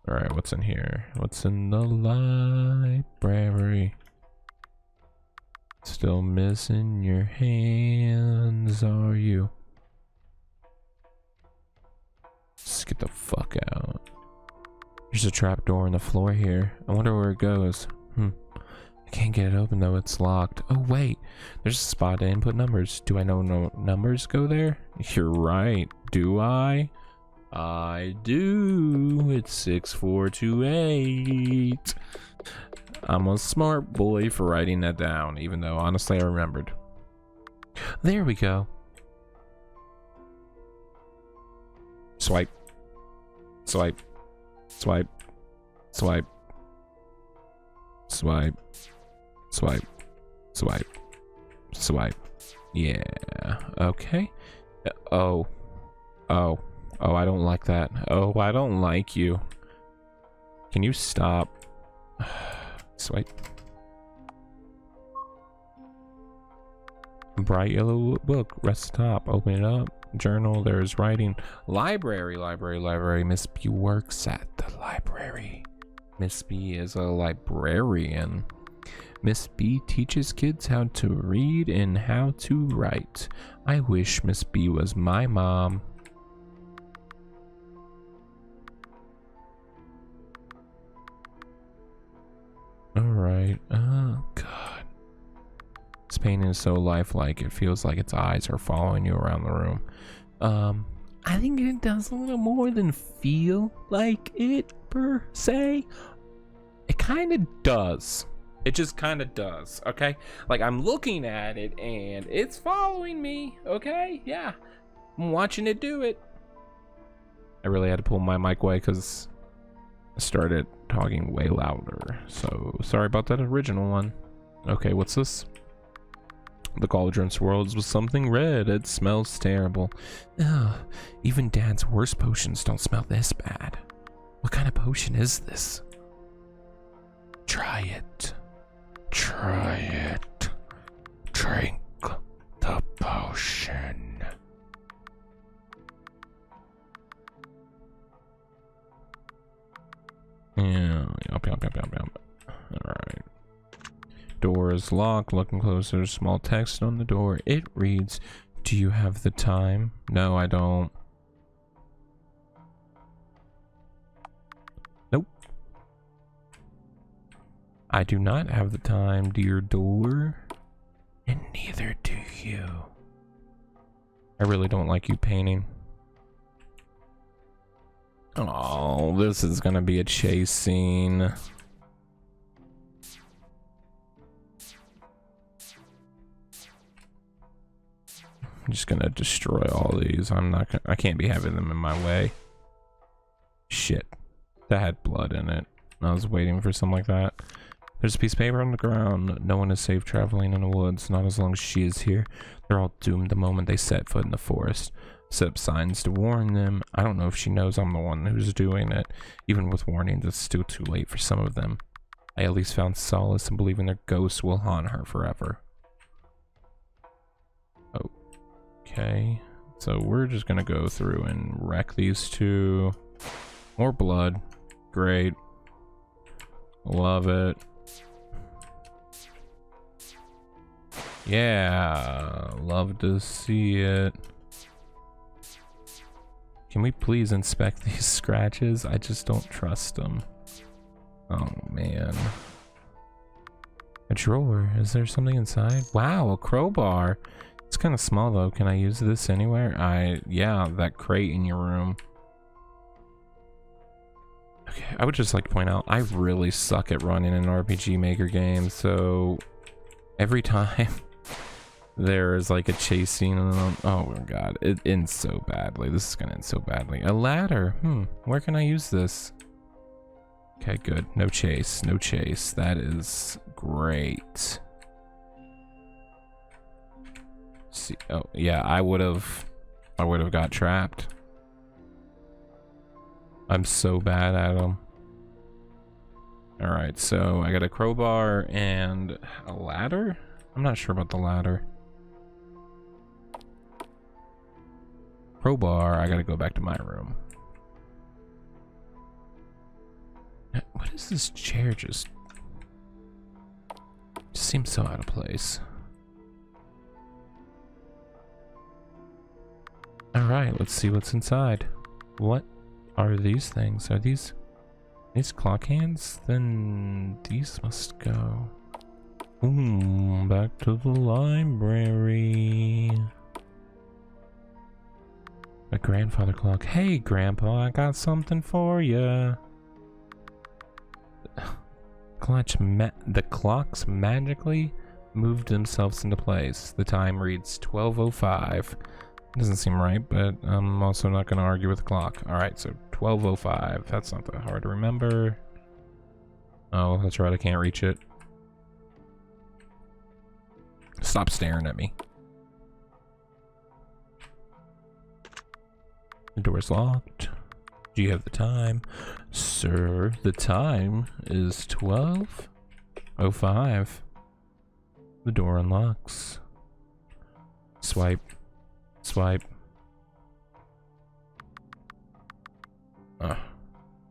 Speaker 1: Alright, what's in here? What's in the library? Still missing your hands, are you? Let's get the fuck out. There's a trap door in the floor here. I wonder where it goes. I can't get it open though, it's locked. Oh wait, there's a spot to input numbers. Do I know no numbers go there? You're right, do I? I do. It's 6428. I'm a smart boy for writing that down, even though honestly I remembered. There we go. Swipe. Swipe. Swipe. Swipe. Swipe. Swipe. Swipe. Swipe. Yeah. Okay. Oh. Oh. Oh, I don't like that. Oh, I don't like you. Can you stop? Swipe. Bright yellow book. Rest top. Open it up. Journal. There's writing. Library. Miss B works at the library. Miss B is a librarian. Miss B teaches kids how to read and how to write. I wish Miss B was my mom. Alright. Oh, God. This painting is so lifelike. It feels like its eyes are following you around the room. I think it does a little more than feel like it, per se. It kind of does. It just kind of does, okay? Like, I'm looking at it, and it's following me, okay? Yeah. I'm watching it do it. I really had to pull my mic away because I started talking way louder. So, sorry about that original one. Okay, what's this? The cauldron swirls with something red. It smells terrible. Ugh, even Dad's worst potions don't smell this bad. What kind of potion is this? Try it. Try it. Drink the potion. Yeah, yup. Alright. Door is locked. Looking closer, small text on the door. It reads, "Do you have the time?" No, I don't. Nope. I do not have the time, dear door. And neither do you. I really don't like you painting. Oh, this is gonna be a chase scene. I'm just gonna destroy all these. I can't be having them in my way. Shit. That had blood in it. I was waiting for something like that. There's a piece of paper on the ground. No one is safe traveling in the woods, not as long as she is here. They're all doomed the moment they set foot in the forest. Set up signs to warn them. I don't know if she knows I'm the one who's doing it. Even with warnings, it's still too late for some of them. I at least found solace in believing their ghosts will haunt her forever. Okay, so we're just gonna go through and wreck these two. More blood. Great. Love it. Yeah, love to see it. Can we please inspect these scratches? I just don't trust them. Oh man. A drawer. Is there something inside? Wow, a crowbar. It's kind of small though. Can I use this anywhere? Yeah, that crate in your room. Okay, I would just like to point out, I really suck at running an RPG Maker game, so every time there is like a chase scene, oh my god, it ends so badly. This is gonna end so badly. A ladder. Where can I use this? Okay, good. No chase. No chase. That is great. See, oh yeah, I would have got trapped. I'm so bad at them. All right, so I got a crowbar and a ladder. I'm not sure about the ladder. Crowbar. I gotta go back to my room. What is this chair? Just seems so out of place. All right, let's see what's inside. What are these things? Are these clock hands? Then these must go. Back to the library. A grandfather clock. Hey, Grandpa, I got something for you. The clocks magically moved themselves into place. The time reads 12:05. Doesn't seem right, but I'm also not going to argue with the clock. Alright, so 12:05. That's not that hard to remember. Oh, that's right, I can't reach it. Stop staring at me. The door's locked. Do you have the time? Sir, the time is 12:05. The door unlocks. Swipe. Swipe.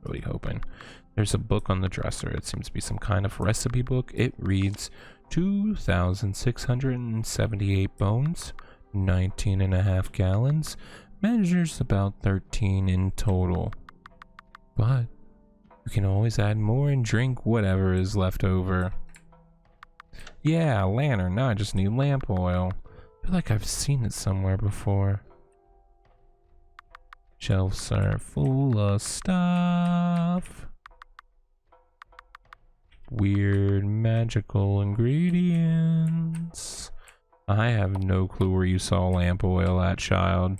Speaker 1: Really really hoping. There's a book on the dresser. It seems to be some kind of recipe book. It reads 2,678 bones, 19.5 gallons, measures about 13 in total. But you can always add more and drink whatever is left over. Yeah, lantern. Now I just need lamp oil. I feel like I've seen it somewhere before. Shelves are full of stuff. Weird magical ingredients. I have no clue where you saw lamp oil at, child.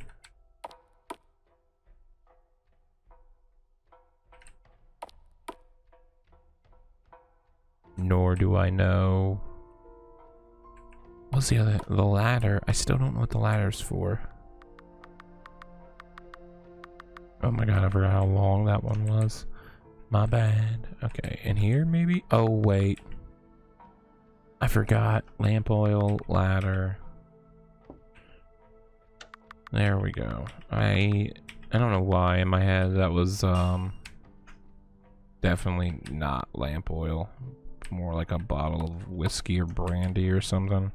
Speaker 1: Nor do I know. What's the other? The ladder. I still don't know what the ladder's for. Oh my god, I forgot how long that one was. My bad. Okay, in here maybe? Oh wait. I forgot. Lamp oil, ladder. There we go. I don't know why in my head that was definitely not lamp oil. More like a bottle of whiskey or brandy or something.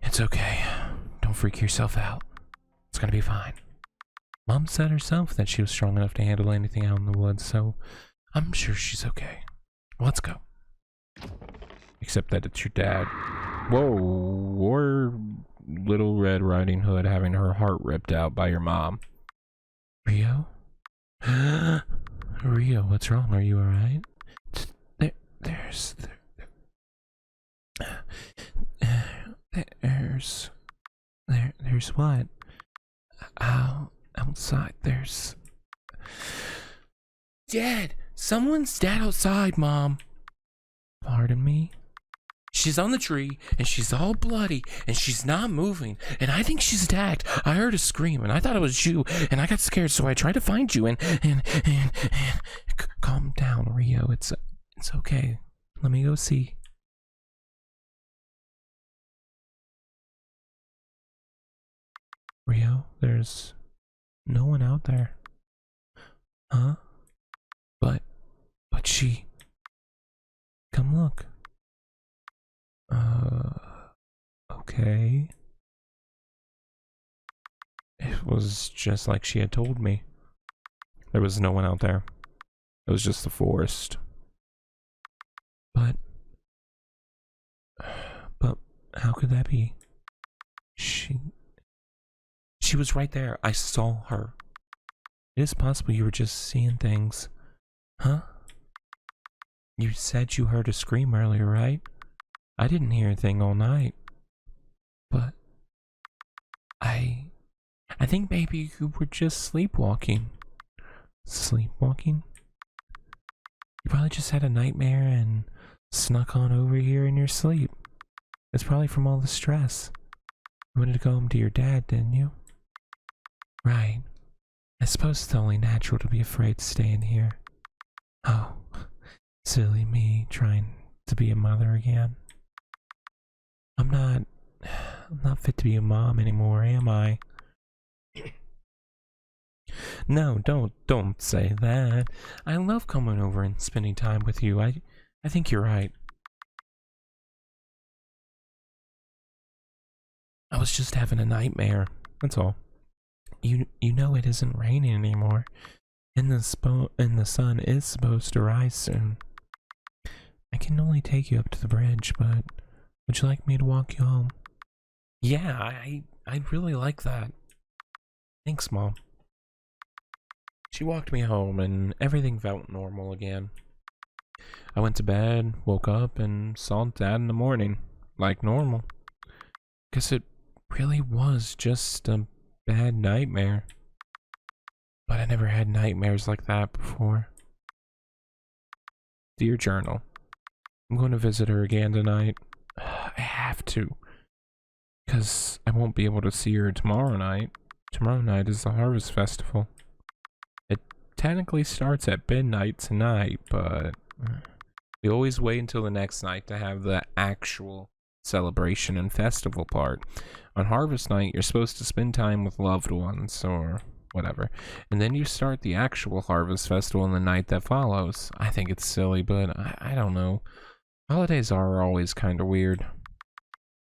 Speaker 1: It's okay. Don't freak yourself out. It's gonna be fine. Mom said herself that she was strong enough to handle anything out in the woods, so I'm sure she's okay. Let's go. Except that it's your dad. Whoa, or Little Red Riding Hood having her heart ripped out by your mom. Rio? Rio, what's wrong? Are you alright? There's what? Outside, there's... Dad! Someone's dead outside, Mom! Pardon me? She's on the tree, and she's all bloody, and she's not moving, and I think she's attacked. I heard a scream, and I thought it was you, and I got scared, so I tried to find you, and calm down, Rio. It's okay. Let me go see. Rio, there's no one out there. Huh? But she... Come look. Okay. It was just like she had told me. There was no one out there. It was just the forest. But how could that be? She was right there. I saw her. It is possible you were just seeing things. Huh? You said you heard a scream earlier, right? I didn't hear a thing all night. But I think maybe you were just sleepwalking. Sleepwalking? You probably just had a nightmare and snuck on over here in your sleep. It's probably from all the stress. You wanted to go home to your dad, didn't you? Right. I suppose it's only natural to be afraid staying here. Oh, silly me trying to be a mother again. I'm not fit to be a mom anymore, am I? No, don't say that. I love coming over and spending time with you. I think you're right. I was just having a nightmare. That's all. You know it isn't raining anymore, and the sun is supposed to rise soon. I can only take you up to the bridge, but would you like me to walk you home? Yeah, I'd really like that. Thanks, Mom. She walked me home, and everything felt normal again. I went to bed, woke up, and saw Dad in the morning, like normal. Guess it really was just a bad nightmare. But I never had nightmares like that before. Dear Journal, I'm going to visit her again tonight. I have to, because I won't be able to see her tomorrow night. Tomorrow night is the Harvest Festival. It technically starts at midnight tonight, but we always wait until the next night to have the actual celebration and festival part. On Harvest Night, you're supposed to spend time with loved ones, or, whatever. And then you start the actual harvest festival on the night that follows. I think it's silly, but I don't know. Holidays are always kind of weird.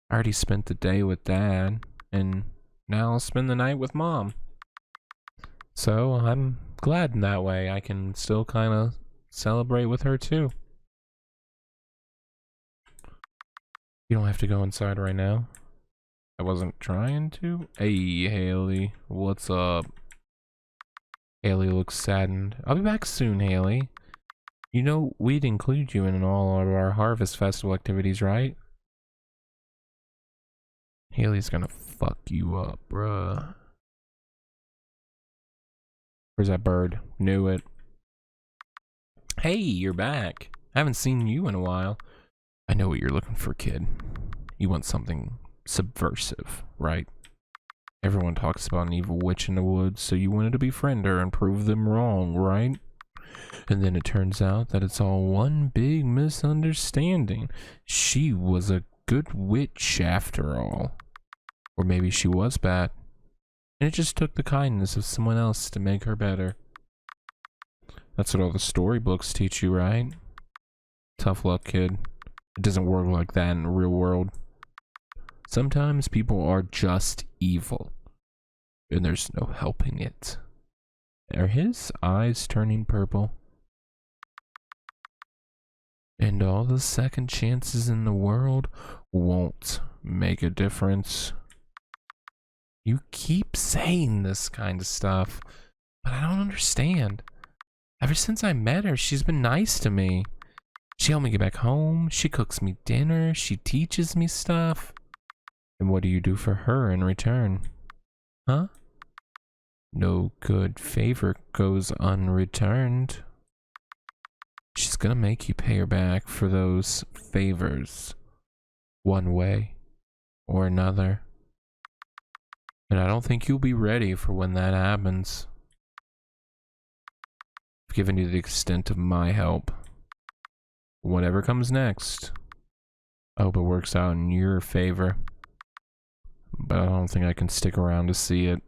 Speaker 1: I already spent the day with Dad, and now I'll spend the night with Mom. So I'm glad in that way. I can still kind of celebrate with her too. You don't have to go inside right now. I wasn't trying to. Hey, Haley. What's up? Haley looks saddened. I'll be back soon, Haley. You know, we'd include you in all of our Harvest Festival activities, right? Haley's gonna fuck you up, bruh. Where's that bird? Knew it. Hey, you're back. I haven't seen you in a while. I know what you're looking for, kid. You want something subversive, right? Everyone talks about an evil witch in the woods, so you wanted to befriend her and prove them wrong, right? And then it turns out that it's all one big misunderstanding. She was a good witch after all. Or maybe she was bad. And it just took the kindness of someone else to make her better. That's what all the storybooks teach you, right? Tough luck, kid. It doesn't work like that in the real world. Sometimes people are just evil. And there's no helping it. Are his eyes turning purple? And all the second chances in the world won't make a difference. You keep saying this kind of stuff, but I don't understand. Ever since I met her, she's been nice to me. She helped me get back home, she cooks me dinner, she teaches me stuff. And what do you do for her in return? Huh? No good favor goes unreturned. She's gonna make you pay her back for those favors, one way or another. And I don't think you'll be ready for when that happens. I've given you the extent of my help. Whatever comes next, I hope it works out in your favor. But I don't think I can stick around to see it.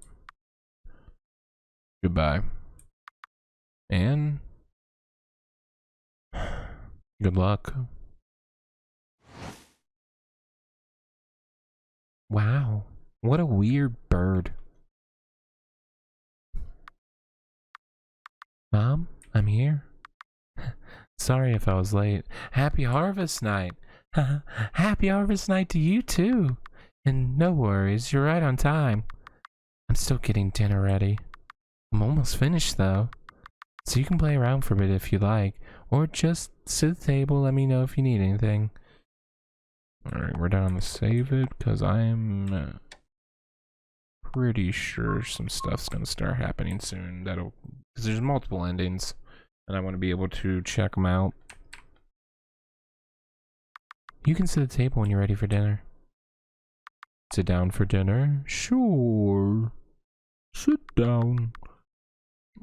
Speaker 1: Goodbye. And good luck. Wow, what a weird bird. Mom, I'm here. Sorry if I was late. Happy Harvest Night. Happy Harvest Night to you too. And no worries, you're right on time. I'm still getting dinner ready. I'm almost finished though. So you can play around for a bit if you like. Or just sit at the table, let me know if you need anything. Alright, we're down to save it, because I'm pretty sure some stuff's gonna start happening soon. Because there's multiple endings, and I want to be able to check them out. You can sit at the table when you're ready for dinner. Sit down for dinner? Sure. Sit down.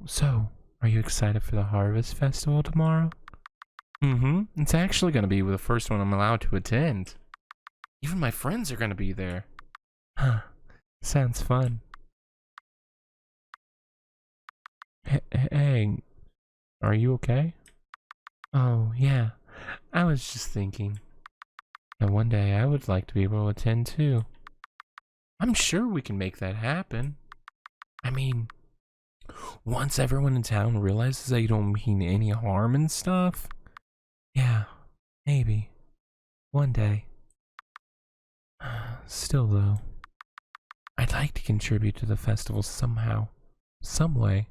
Speaker 1: So, are you excited for the Harvest Festival tomorrow? It's actually going to be the first one I'm allowed to attend. Even my friends are going to be there. Huh. Sounds fun. Hey, are you okay? Oh, yeah. I was just thinking. And one day I would like to be able to attend too. I'm sure we can make that happen. I mean, once everyone in town realizes that you don't mean any harm and stuff. Yeah, maybe. One day. Still though, I'd like to contribute to the festival somehow, some way.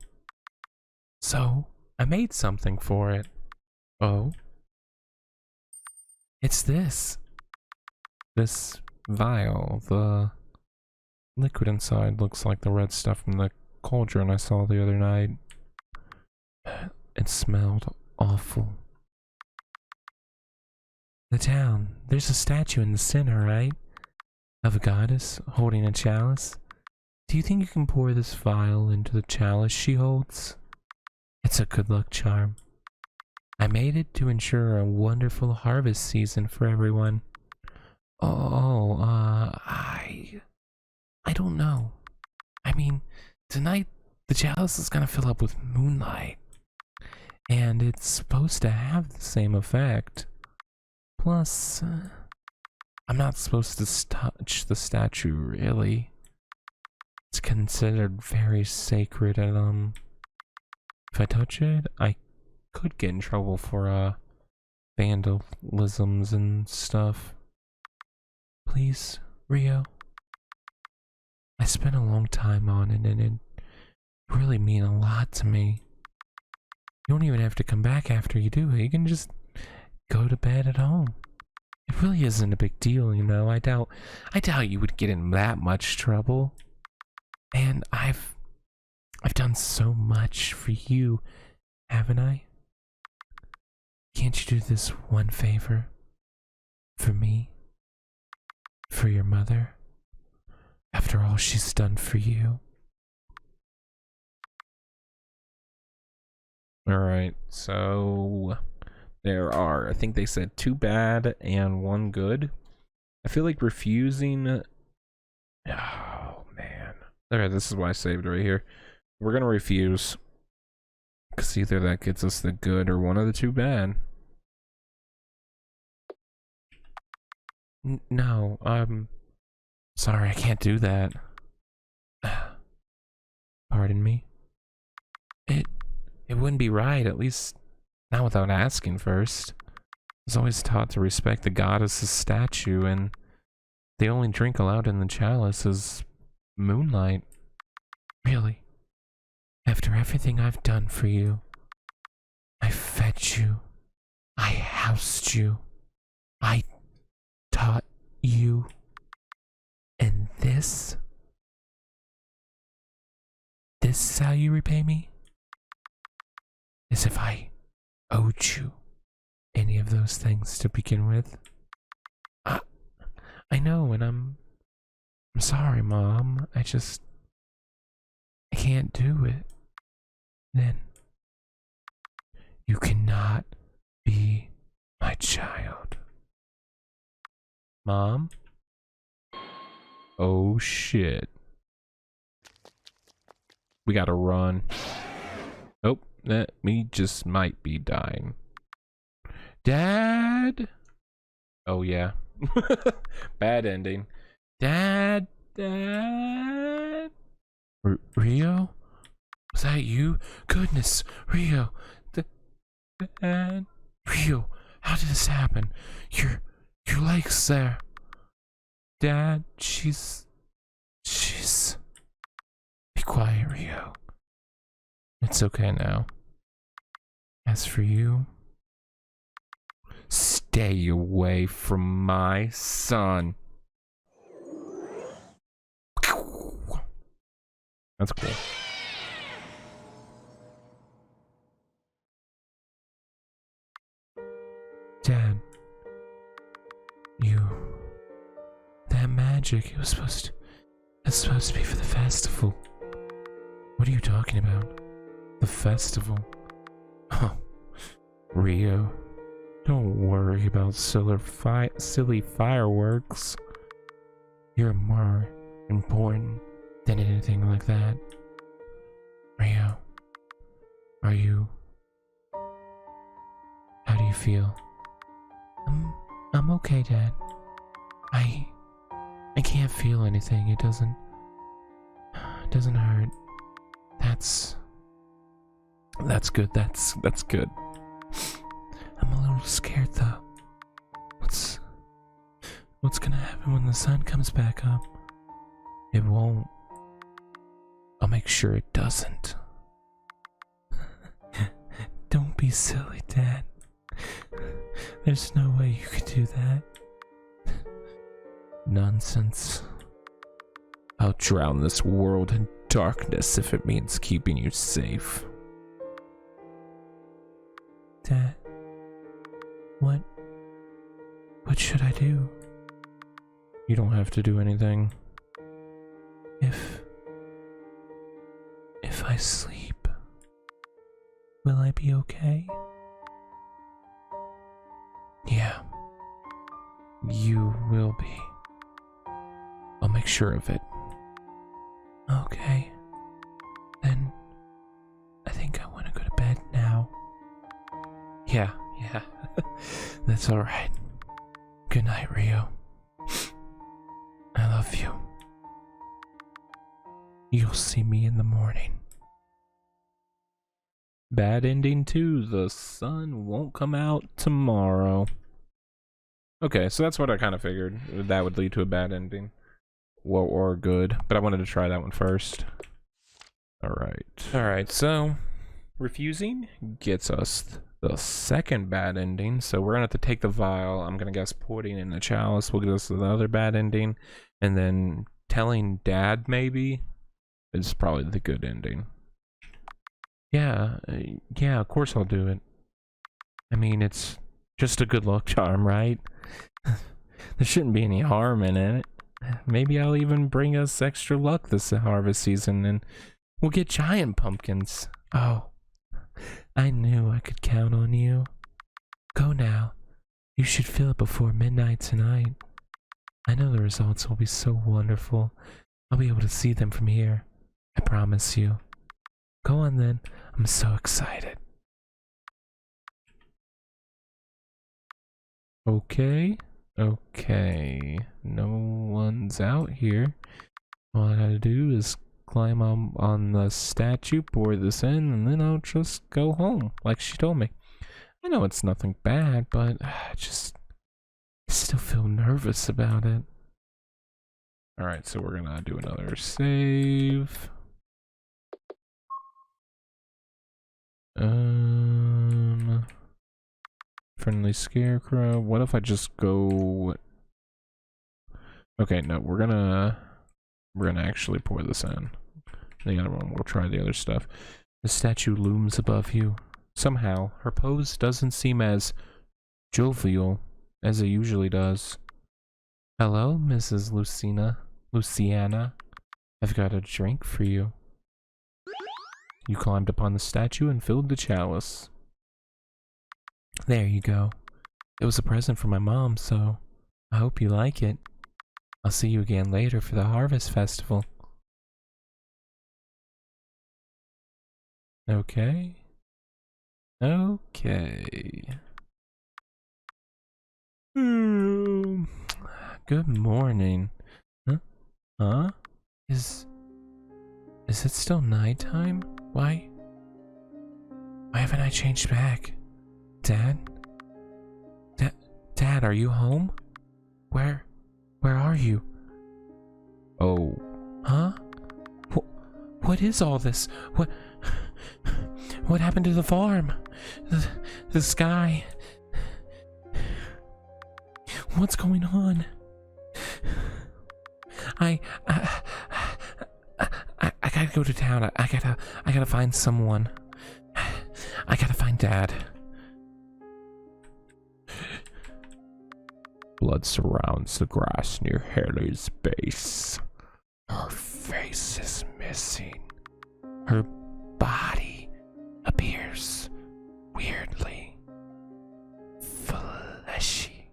Speaker 1: So, I made something for it. Oh? It's this. This vial. The liquid inside looks like the red stuff from the cauldron I saw the other night. It smelled awful. The town. There's a statue in the center, right? Of a goddess holding a chalice. Do you think you can pour this vial into the chalice she holds? It's a good luck charm. I made it to ensure a wonderful harvest season for everyone. I don't know. I mean, tonight The chalice is gonna fill up with moonlight, and it's supposed to have the same effect. Plus, I'm not supposed to touch the statue, really. It's considered very sacred, and if I touch it, I could get in trouble for vandalisms and stuff. Please, Rio. I spent a long time on it, and it really mean a lot to me. You don't even have to come back after you do it. You can just go to bed at home. It really isn't a big deal, you know. I doubt you would get in that much trouble. And I've done so much for you, haven't I? Can't you do this one favor for me? For your mother? After all she's done for you? Alright, so there are, I think they said 2 bad and 1 good. I feel like refusing. Oh man. Okay, this is why I saved right here. We're gonna refuse, because either that gets us the good or one of the 2 bad. No, sorry, I can't do that. Pardon me? It wouldn't be right, at least not without asking first. I was always taught to respect the goddess's statue, and the only drink allowed in the chalice is moonlight. Really? After everything I've done for you, I fed you, I housed you, I taught you, and this is how you repay me? As if I owed you any of those things to begin with. I know, and I'm sorry, Mom. I can't do it. Then you cannot be my child. Mom? Oh shit. We gotta run. Oh, we just might be dying. Dad? Oh yeah. Bad ending. Dad? Rio? Was that you? Goodness, Rio. Dad? Rio, how did this happen? Your leg's there. Dad, she's... Be quiet, Rio. It's okay now. As for you, stay away from my son. That's cool. Dad, that magic, it was supposed to be for the festival. What are you talking about? The festival? Oh, Rio, don't worry about silly fireworks. You're more important than anything like that. Rio, how do you feel? I'm okay, Dad. I can't feel anything. It doesn't hurt. That's good. That's good. I'm a little scared though. What's gonna happen when the sun comes back up? It won't. I'll make sure it doesn't. Don't be silly, Dad. There's no way you could do that. Nonsense. I'll drown this world in darkness if it means keeping you safe. Dad, what should I do? You don't have to do anything. If I sleep, will I be okay? Yeah, you will be. I'll make sure of it. Okay, then Yeah, that's alright. Good night, Rio. I love you. You'll see me in the morning. Bad ending too. The sun won't come out tomorrow. Okay, so that's what I kind of figured. That would lead to a bad ending. Well, or good. But I wanted to try that one first. Alright, so refusing gets us the second bad ending. So we're gonna have to take the vial. I'm gonna guess putting in the chalice will get us another bad ending. And then telling Dad maybe is probably the good ending. Yeah, yeah, of course I'll do it. I mean, it's just a good luck charm, right? There shouldn't be any harm in it. Maybe I'll even bring us extra luck this harvest season and we'll get giant pumpkins. Oh, I knew I could count on you. Go now. You should fill it before midnight tonight. I know the results will be so wonderful. I'll be able to see them from here. I promise you. Go on then. I'm so excited. Okay. Okay. No one's out here. All I gotta do is climb on the statue, pour this in, and then I'll just go home, like she told me. I know it's nothing bad, but I still feel nervous about it. Alright, so we're gonna do another save. Friendly scarecrow. What if I just go... Okay, no, we're gonna actually pour this in. The other one, we'll try the other stuff. The statue looms above you. Somehow, her pose doesn't seem as jovial as it usually does. Hello, Mrs. Luciana. I've got a drink for you. You climbed upon the statue and filled the chalice. There you go. It was a present from my mom, so I hope you like it. I'll see you again later for the Harvest Festival. Okay. Okay. Good morning. Huh? Huh? Is it still nighttime? Why haven't I changed back? Dad? Dad, are you home? Where are you? Oh. Huh? What is all this? What happened to the farm? The sky? What's going on? I gotta go to town. I gotta find someone. I gotta find Dad. Blood surrounds the grass near Haley's base. Her face is missing. Her body appears weirdly fleshy.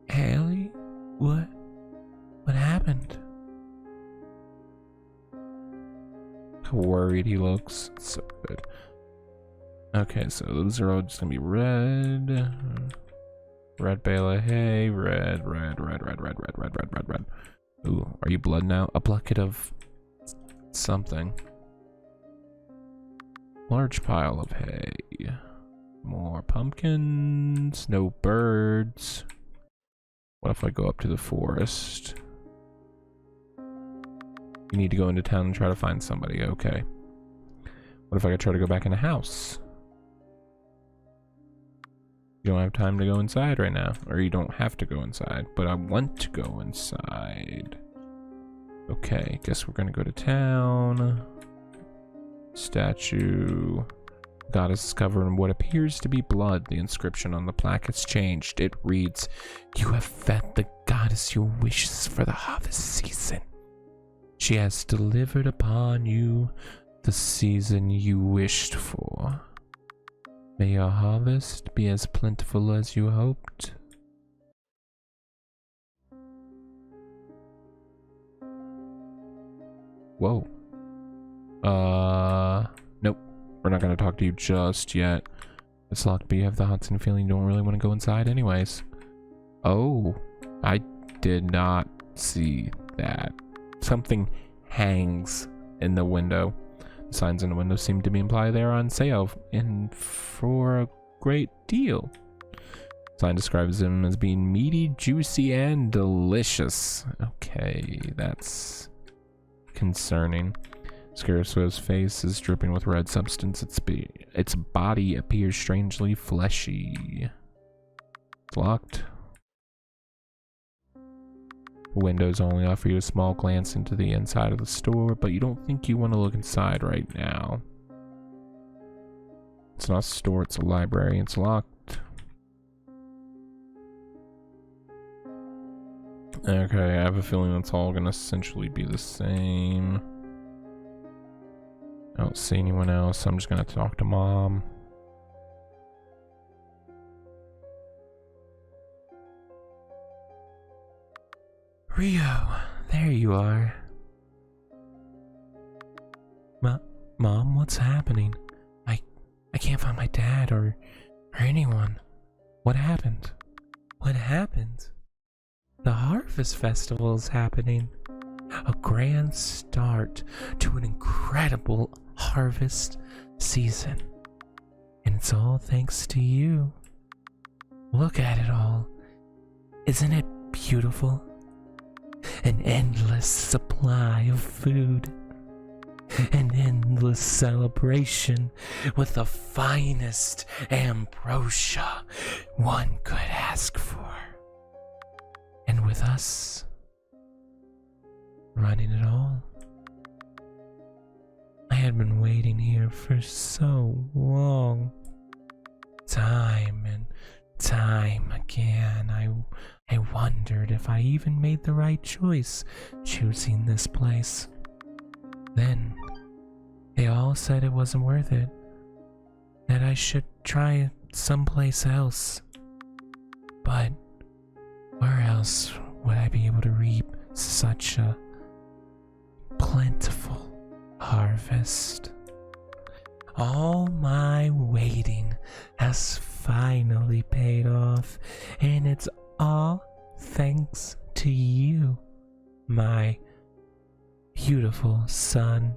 Speaker 1: Haley? What happened? How worried he looks. It's so good. Okay, so those are all just gonna be red. Red Bela, hey, red. Ooh, are you blood now? A bucket of something. Large pile of hay. More pumpkins. No birds. What if I go up to the forest? You need to go into town and try to find somebody. Okay. What if I could try to go back in the house? You don't have time to go inside right now. Or you don't have to go inside. But I want to go inside. Okay, guess we're gonna go to town. Statue. Goddess is covered in what appears to be blood. The inscription on the plaque has changed. It reads, "You have fed the goddess your wishes for the harvest season. She has delivered upon you the season you wished for. May your harvest be as plentiful as you hoped." Whoa. Nope. We're not gonna talk to you just yet. It's locked, but you have the haunting feeling you don't really want to go inside anyways. Oh, I did not see that. Something hangs in the window. The signs in the window seem to be imply they're on sale and for a great deal. The sign describes them as being meaty, juicy, and delicious. Okay, that's concerning. Scarecrow's face is dripping with red substance. Its body appears strangely fleshy. It's locked. Windows only offer you a small glance into the inside of the store, but you don't think you want to look inside right now. It's not a store, it's a library. It's locked. Okay, I have a feeling it's all gonna essentially be the same. I don't see anyone else. I'm just gonna talk to Mom. Rio, there you are. Mom, what's happening? I can't find my dad or anyone. What happened? What happened? The Harvest Festival is happening. A grand start to an incredible harvest season. And it's all thanks to you. Look at it all. Isn't it beautiful? An endless supply of food. An endless celebration with the finest ambrosia one could ask for. And with us running it all. I had been waiting here for so long. Time and time again, I wondered if I even made the right choice choosing this place. Then, they all said it wasn't worth it. That I should try someplace else. But where else would I be able to reap such a plentiful harvest? All my waiting has finally paid off, and it's all thanks to you, my beautiful son.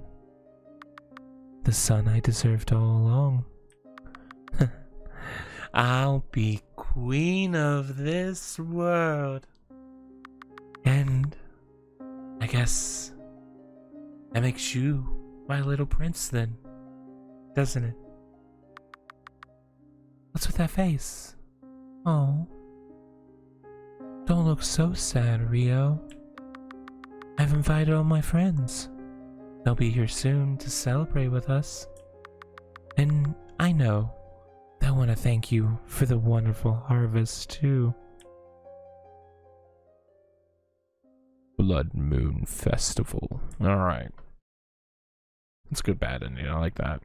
Speaker 1: The son I deserved all along. I'll be queen of this world. And I guess that makes you my little prince then, doesn't it? What's with that face? Oh, don't look so sad, Rio. I've invited all my friends. They'll be here soon to celebrate with us. And I know they'll want to thank you for the wonderful harvest too. Blood Moon Festival. Alright. That's a good bad ending. I like that.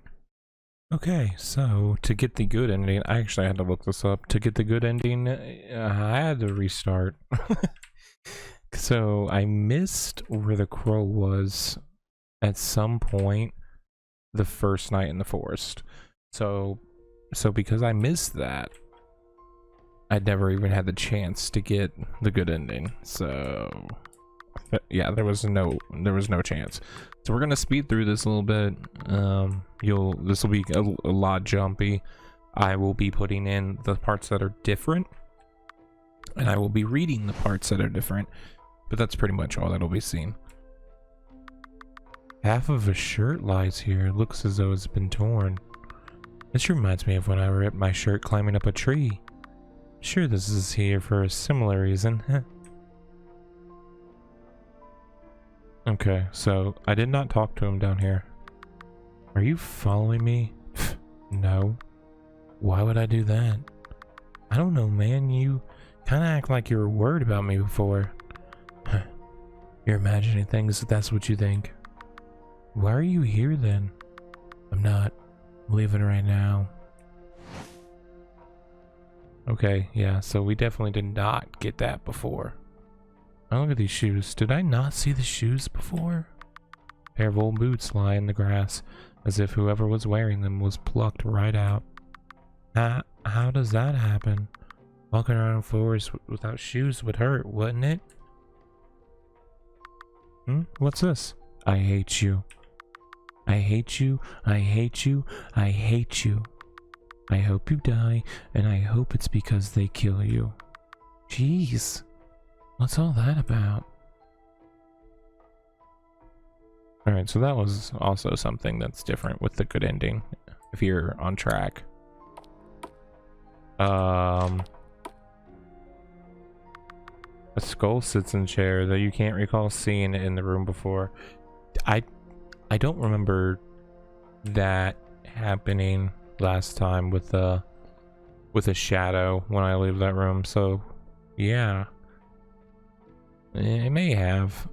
Speaker 1: Okay, so to get the good ending, I actually had to look this up. To get the good ending, I had to restart. So I missed where the crow was at some point the first night in the forest. So because I missed that, I never even had the chance to get the good ending. So yeah, there was no chance. So we're gonna speed through this a little bit. This will be a lot jumpy. I will be putting in the parts that are different, and I will be reading the parts that are different. But that's pretty much all that'll be seen. Half of a shirt lies here. It looks as though it's been torn. This reminds me of when I ripped my shirt climbing up a tree. Sure, this is here for a similar reason. Okay, so I did not talk to him down here. Are you following me? No. Why would I do that? I don't know, man. You kind of act like you were worried about me before. You're imagining things if that's what you think. Why are you here then? I'm not. I'm leaving right now. Okay, yeah, so we definitely did not get that before. Now look at these shoes. Did I not see the shoes before? A pair of old boots lie in the grass. as if whoever was wearing them was plucked right out. How does that happen? Walking around on floors without shoes would hurt, wouldn't it? What's this? I hate you. I hate you. I hate you. I hate you. I hope you die, and I hope it's because they kill you. Jeez. What's all that about? Alright, so that was also something that's different with the good ending, if you're on track. A skull sits in a chair that you can't recall seeing in the room before. I don't remember that happening last time with a shadow when I leave that room, so yeah. It may have.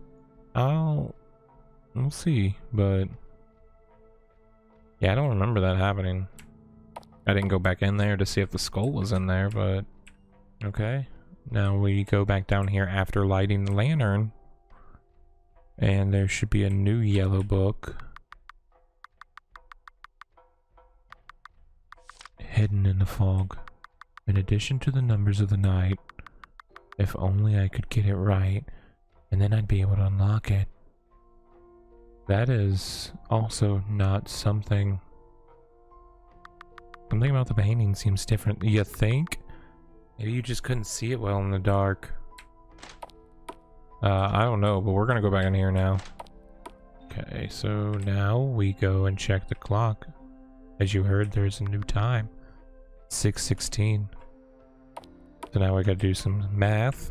Speaker 1: We'll see, but yeah, I don't remember that happening. I didn't go back in there to see if the skull was in there, but okay. Now we go back down here after lighting the lantern, and there should be a new yellow book hidden in the fog. In addition to the numbers of the night, if only I could get it right, and then I'd be able to unlock it. That is also not something. Something about the painting seems different. You think? Maybe you just couldn't see it well in the dark. I don't know, but we're gonna go back in here now. Okay, so now we go and check the clock. As you heard, there's a new time. 6:16. So now we gotta do some math.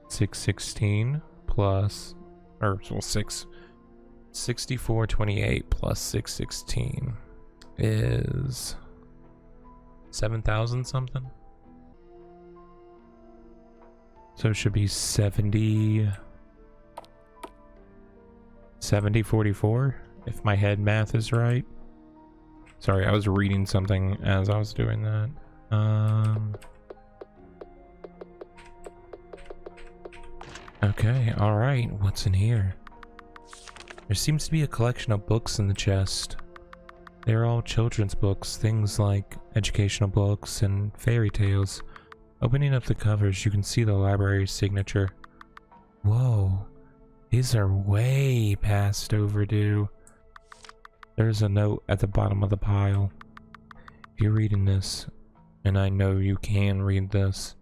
Speaker 1: 6:16 plus, or well, 6428 plus 616 is 7,000 something. So it should be 7044 if my head math is right. Sorry, I was reading something as I was doing that. Okay, alright, what's in here? There seems to be a collection of books in the chest. They're all children's books, things like educational books and fairy tales. Opening up the covers, you can see the library's signature. Whoa, these are way past overdue. There's a note at the bottom of the pile. If you're reading this, and I know you can read this,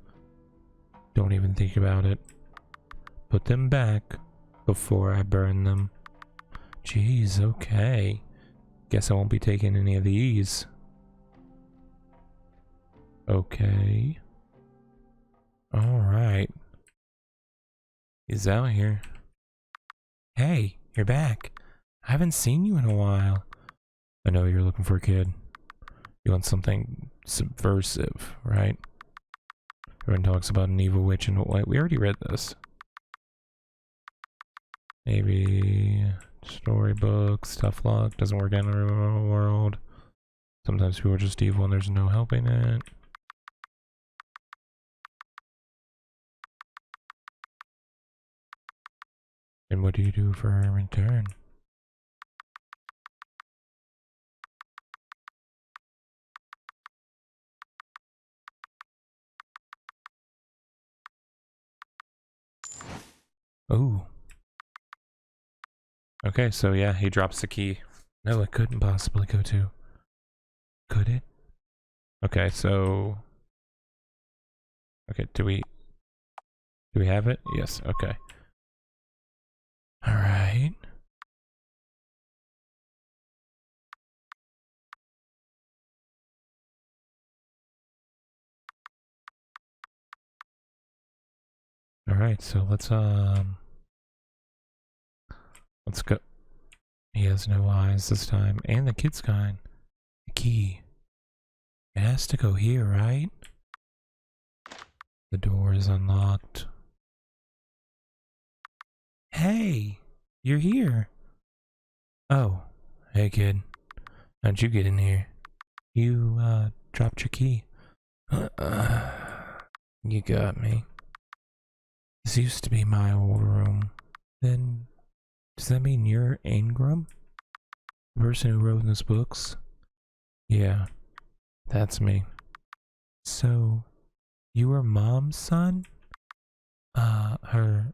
Speaker 1: don't even think about it. Put them back before I burn them. Jeez, okay. Guess I won't be taking any of these. Okay. Alright. He's out here. Hey, you're back. I haven't seen you in a while. I know you're looking for a kid. You want something subversive, right? Everyone talks about an evil witch and what. We already read this. Maybe storybook, stuff luck, doesn't work in the real world. Sometimes people are just evil and there's no helping it. And what do you do for a return? Oh. Okay, so yeah, he drops the key. No, it couldn't possibly go to. Could it? Okay, so... Okay, do we have it? Yes, okay. Alright. Alright, so let's go. He has no eyes this time, and the kid's kind. The key. It has to go here, right? The door is unlocked. Hey, you're here. Oh, hey kid. How'd you get in here? You, dropped your key. You got me. This used to be my old room. Then, does that mean you're Ingram? The person who wrote those books? Yeah, that's me. So, you were Mom's son? Her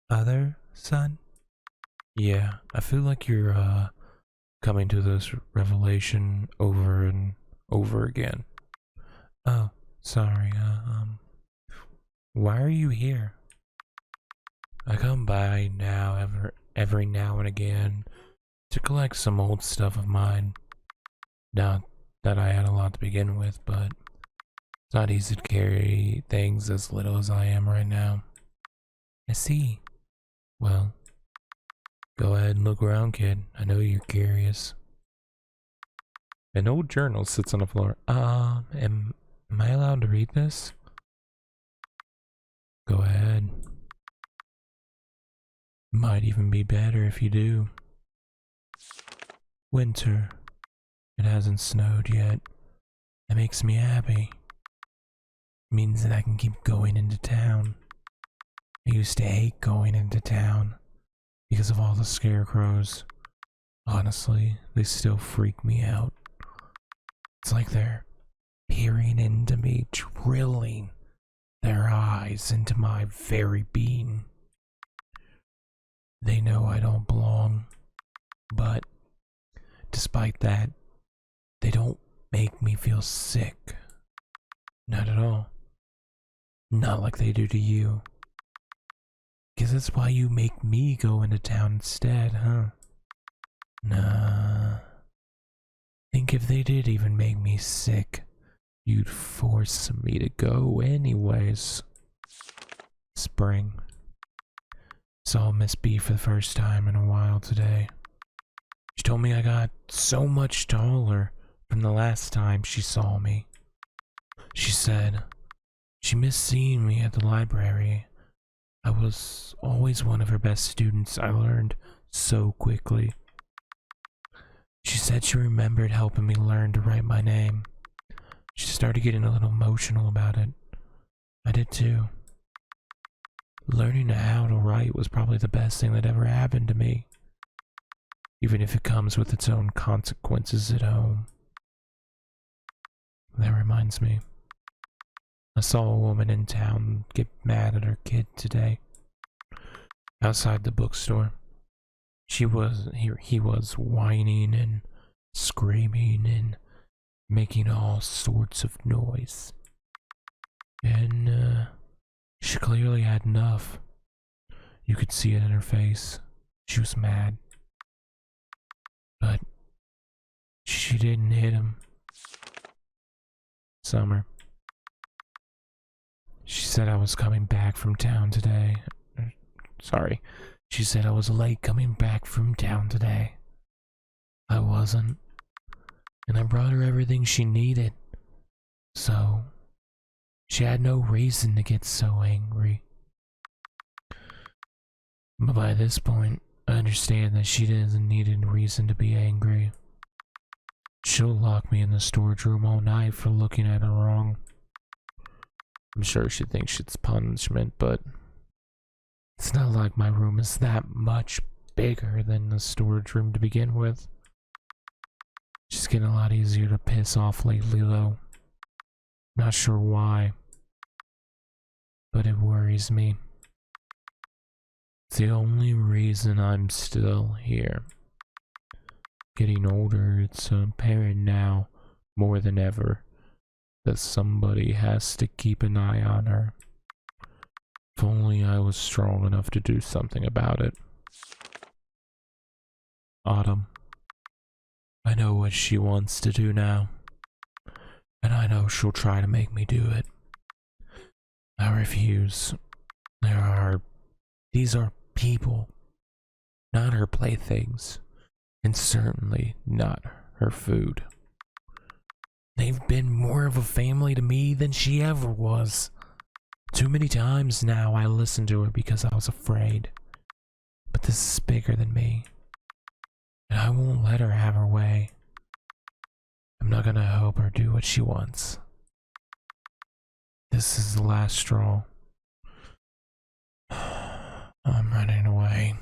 Speaker 1: other son? Yeah, I feel like you're, coming to this revelation over and over again. Oh, sorry, why are you here? I come by now every now and again to collect some old stuff of mine. Not that I had a lot to begin with, but it's not easy to carry things as little as I am right now. I see. Well, go ahead and look around, kid. I know you're curious. An old journal sits on the floor. Am I allowed to read this? Go ahead. Might even be better if you do. Winter. It hasn't snowed yet. That makes me happy. It means that I can keep going into town. I used to hate going into town because of all the scarecrows. Honestly, they still freak me out. It's like they're peering into me, drilling their eyes into my very being. They know I don't belong, but despite that, they don't make me feel sick. Not at all. Not like they do to you. Guess that's why you make me go into town instead, huh? Nah. Think if they did even make me sick, you'd force me to go anyways. Spring. Saw Miss B for the first time in a while today. She told me I got so much taller from the last time she saw me. She said she missed seeing me at the library. I was always one of her best students. I learned so quickly. She said she remembered helping me learn to write my name. She started getting a little emotional about it. I did too. Learning how to write was probably the best thing that ever happened to me, even if it comes with its own consequences at home. That reminds me. I saw a woman in town get mad at her kid today. Outside the bookstore. He was whining and screaming and making all sorts of noise. And, she clearly had enough. You could see it in her face. She was mad. But she didn't hit him. Summer. She said I was coming back from town today. Sorry. She said I was late coming back from town today. I wasn't. And I brought her everything she needed. So, she had no reason to get so angry. But by this point, I understand that she doesn't need any reason to be angry. She'll lock me in the storage room all night for looking at her wrong. I'm sure she thinks it's punishment, but it's not like my room is that much bigger than the storage room to begin with. She's getting a lot easier to piss off lately, though. Not sure why, but it worries me. It's the only reason I'm still here. Getting older, it's apparent now, more than ever, that somebody has to keep an eye on her. If only I was strong enough to do something about it. Autumn. I know what she wants to do now. And I know she'll try to make me do it. I refuse. These are people, not her playthings, and certainly not her food. They've been more of a family to me than she ever was. Too many times now I listened to her because I was afraid. But this is bigger than me. And I won't let her have her way. I'm not gonna help her do what she wants. This is the last straw. I'm running away. Alright.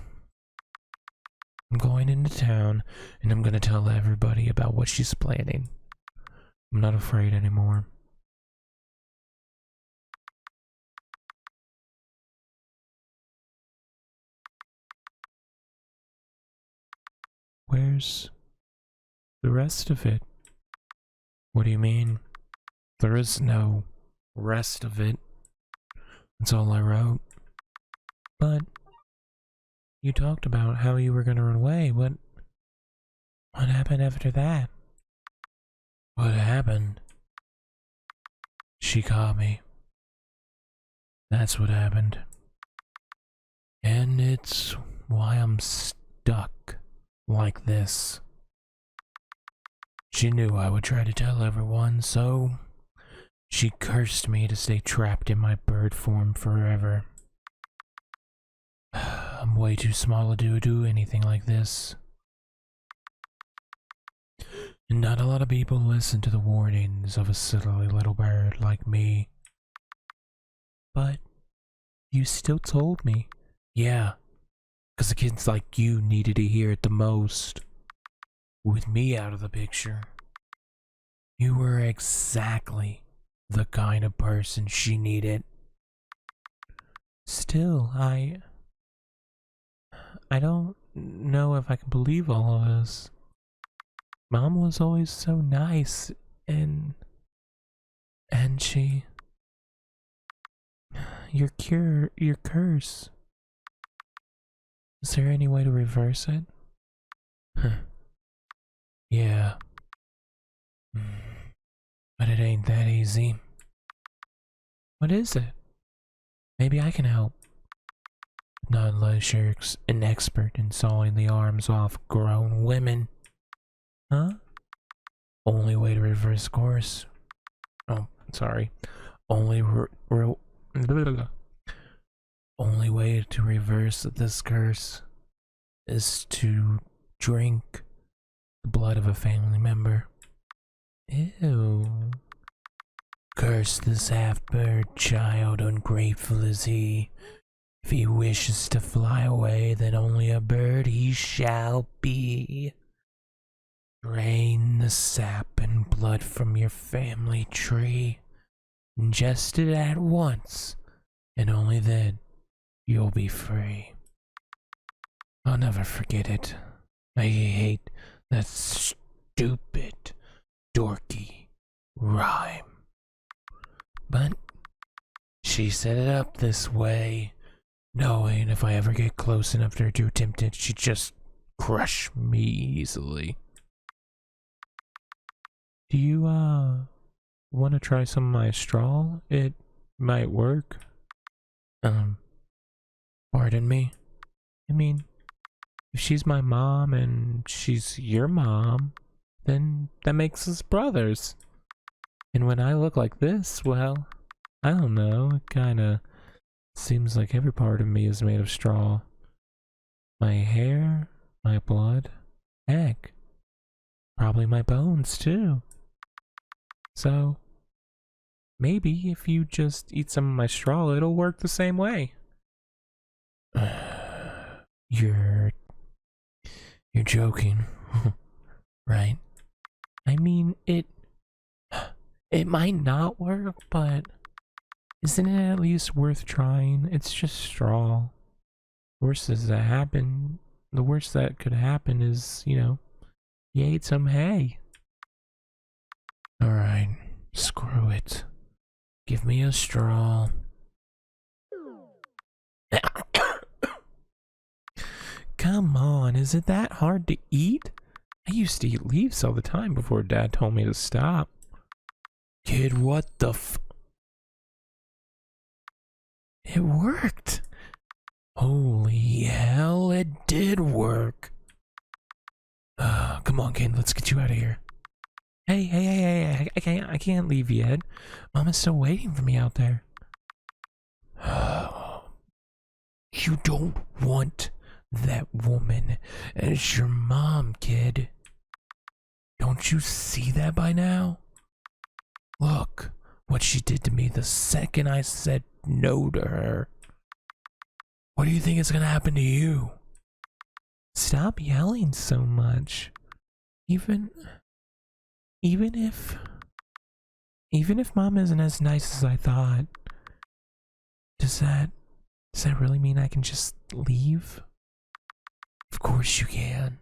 Speaker 1: I'm going into town, and I'm gonna tell everybody about what she's planning. I'm not afraid anymore. Where's the rest of it? What do you mean? There is no rest of it. That's all I wrote. But you talked about how you were gonna run away. What happened after that? What happened? She caught me. That's what happened. And it's why I'm stuck like this. She knew I would try to tell everyone, so she cursed me to stay trapped in my bird form forever. I'm way too small to do anything like this. And not a lot of people listen to the warnings of a silly little bird like me. But you still told me. Yeah, because the kids like you needed to hear it the most. With me out of the picture, you were exactly the kind of person she needed. Still, I don't know if I can believe all of this. Mom was always so nice, and she... Your curse. Is there any way to reverse it? Yeah. But it ain't that easy. What is it? Maybe I can help. Not unless you're an expert in sawing the arms off grown women. Huh? Only way to reverse course. Oh, sorry. Only way to reverse this curse is to drink the blood of a family member. Ew. Curse this half-bird child, ungrateful is he. If he wishes to fly away, then only a bird he shall be. Drain the sap and blood from your family tree. Ingest it at once, and only then you'll be free. I'll never forget it. I hate that stupid, dorky rhyme. But she set it up this way, knowing if I ever get close enough to her to attempt it, she'd just crush me easily. Do you, want to try some of my straw? It might work. Pardon me? I mean, if she's my mom and she's your mom, then that makes us brothers. And when I look like this, well, I don't know, it kinda seems like every part of me is made of straw. My hair, my blood, heck, probably my bones too. So, maybe if you just eat some of my straw, it'll work the same way. You're joking, right? I mean, it might not work, but isn't it at least worth trying? It's just straw. The worst that could happen is, you ate some hay. Alright, screw it. Give me a straw. Come on, is it that hard to eat? I used to eat leaves all the time before Dad told me to stop. Kid, what the It worked! Holy hell, it did work! Come on, kid, let's get you out of here. Hey, I can't leave yet. Mama's still waiting for me out there. You don't want that woman as your mom, kid. Don't you see that by now? Look what she did to me the second I said no to her. What do you think is gonna happen to you? Stop yelling so much. Even if Mom isn't as nice as I thought, does that really mean I can just leave? Of course you can.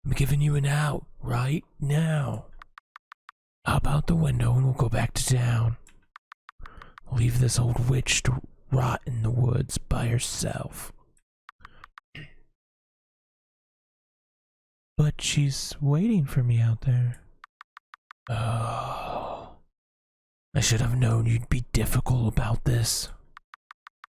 Speaker 1: I'm giving you an out right now. Hop out the window and we'll go back to town. We'll leave this old witch to rot in the woods by herself. But she's waiting for me out there. Oh, I should have known you'd be difficult about this.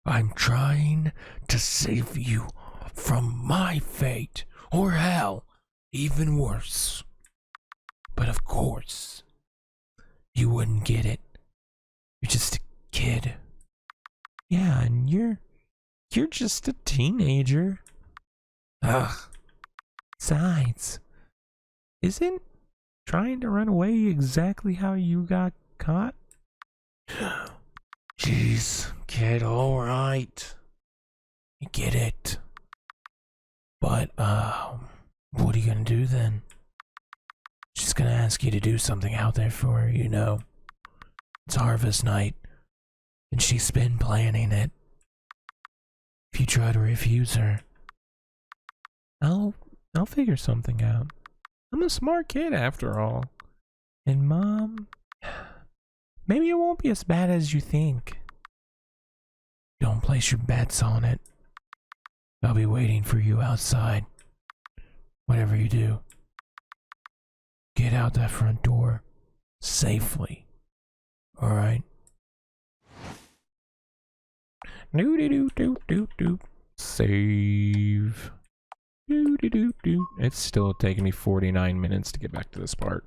Speaker 1: I'm trying to save you from my fate, or hell, even worse. But of course, you wouldn't get it. You're just a kid. Yeah, and you're just a teenager. Ugh. Besides, isn't trying to run away exactly how you got caught? Jeez, kid, alright. I get it. But, what are you gonna do then? She's gonna ask you to do something out there for her, you know. It's harvest night, and she's been planning it. If you try to refuse her, I'll figure something out. I'm a smart kid after all. And Mom, maybe it won't be as bad as you think. Don't place your bets on it. I'll be waiting for you outside. Whatever you do, get out that front door safely. Alright? Do. Save. Do. It's still taking me 49 minutes to get back to this part.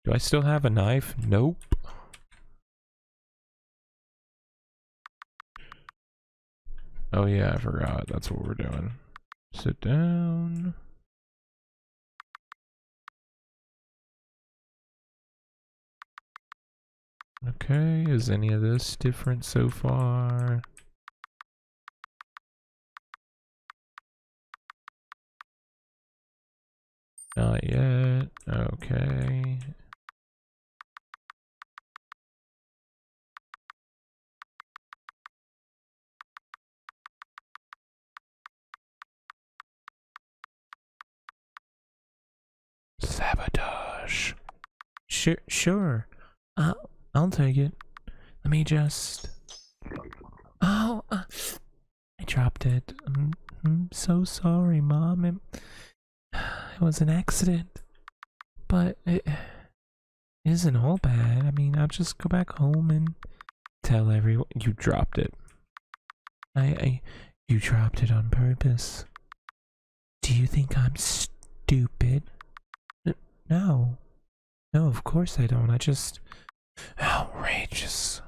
Speaker 1: Do I still have a knife? Nope. Oh yeah, I forgot. That's what we're doing. Sit down. Okay, is any of this different so far? Not yet. Okay. Sabotage. Sure. I'll take it. Let me just... Oh, I dropped it. I'm so sorry, Mom. It was an accident. But it isn't all bad. I mean, I'll just go back home and tell everyone you dropped it. You dropped it on purpose. Do you think I'm stupid? No. No, of course I don't. I just... Outrageous.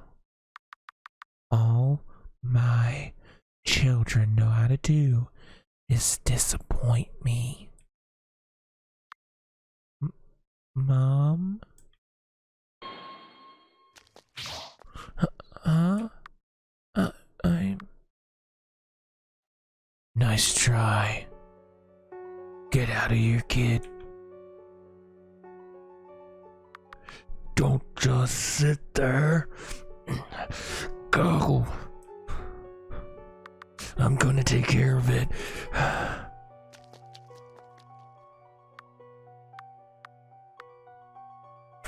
Speaker 1: All my children know how to do is disappoint me. Mom? I'm... Nice try. Get out of here, kid. Don't just sit there. Go. I'm gonna take care of it.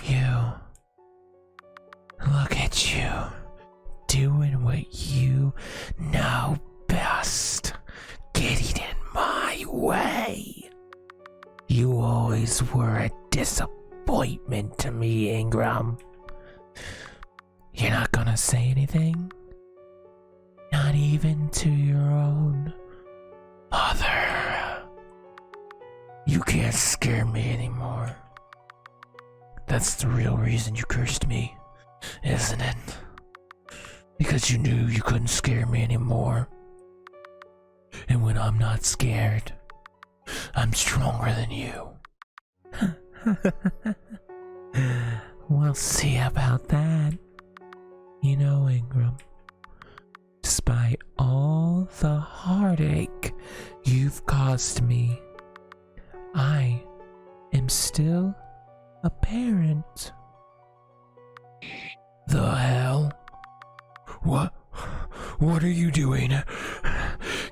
Speaker 1: You. Look at you. Doing what you know best. Getting in my way. You always were a disappointment to me, Ingram. You're not gonna say anything? Not even to your own mother. You can't scare me anymore. That's the real reason you cursed me, isn't it? Because you knew you couldn't scare me anymore. And when I'm not scared, I'm stronger than you. We'll see about that. You know, Ingram, the heartache you've caused me. I am still a parent. The hell? What are you doing?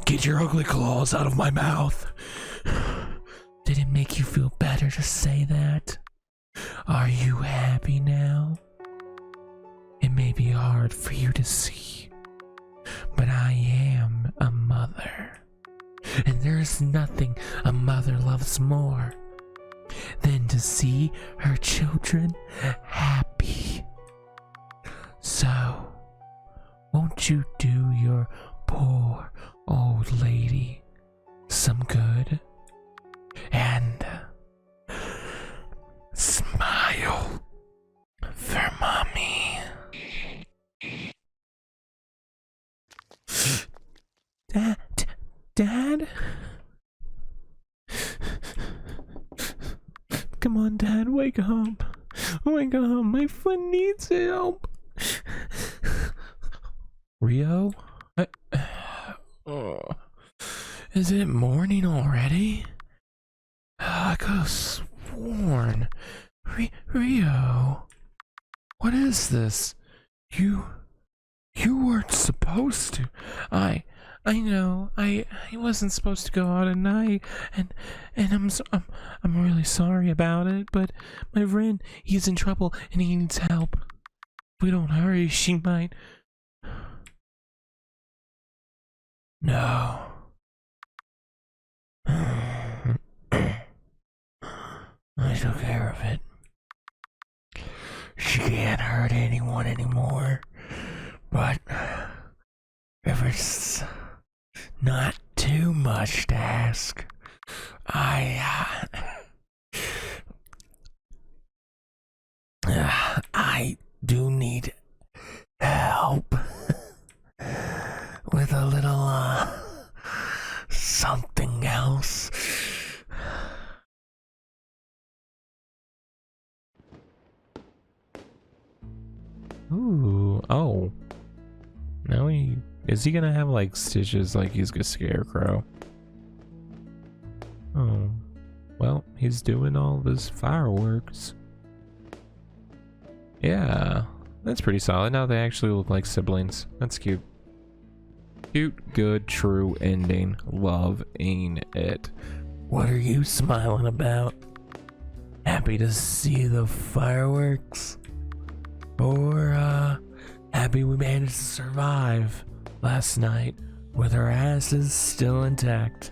Speaker 1: Get your ugly claws out of my mouth. Did it make you feel better to say that? Are you happy now? It may be hard for you to see, but I am a mother. And there's nothing a mother loves more than to see her children happy. So, won't you do your poor old lady some good? And smile for mommy. Dad? Come on, Dad, wake up. Wake up, my foot needs help. Rio? Is it morning already? I could have sworn. Rio? What is this? You weren't supposed to. I know. I wasn't supposed to go out at night, and I'm really sorry about it. But my friend, he's in trouble and he needs help. If we don't hurry, she might. No. I took care of it. She can't hurt anyone anymore. But if it's not too much to ask, I do need help with a little something else. Ooh, oh. Now is he gonna have like stitches like he's a scarecrow? Oh, well, he's doing all this fireworks. Yeah, that's pretty solid. Now they actually look like siblings. That's cute. Cute, good, true ending. Loving it. What are you smiling about? Happy to see the fireworks? Or, happy we managed to survive last night with our asses still intact?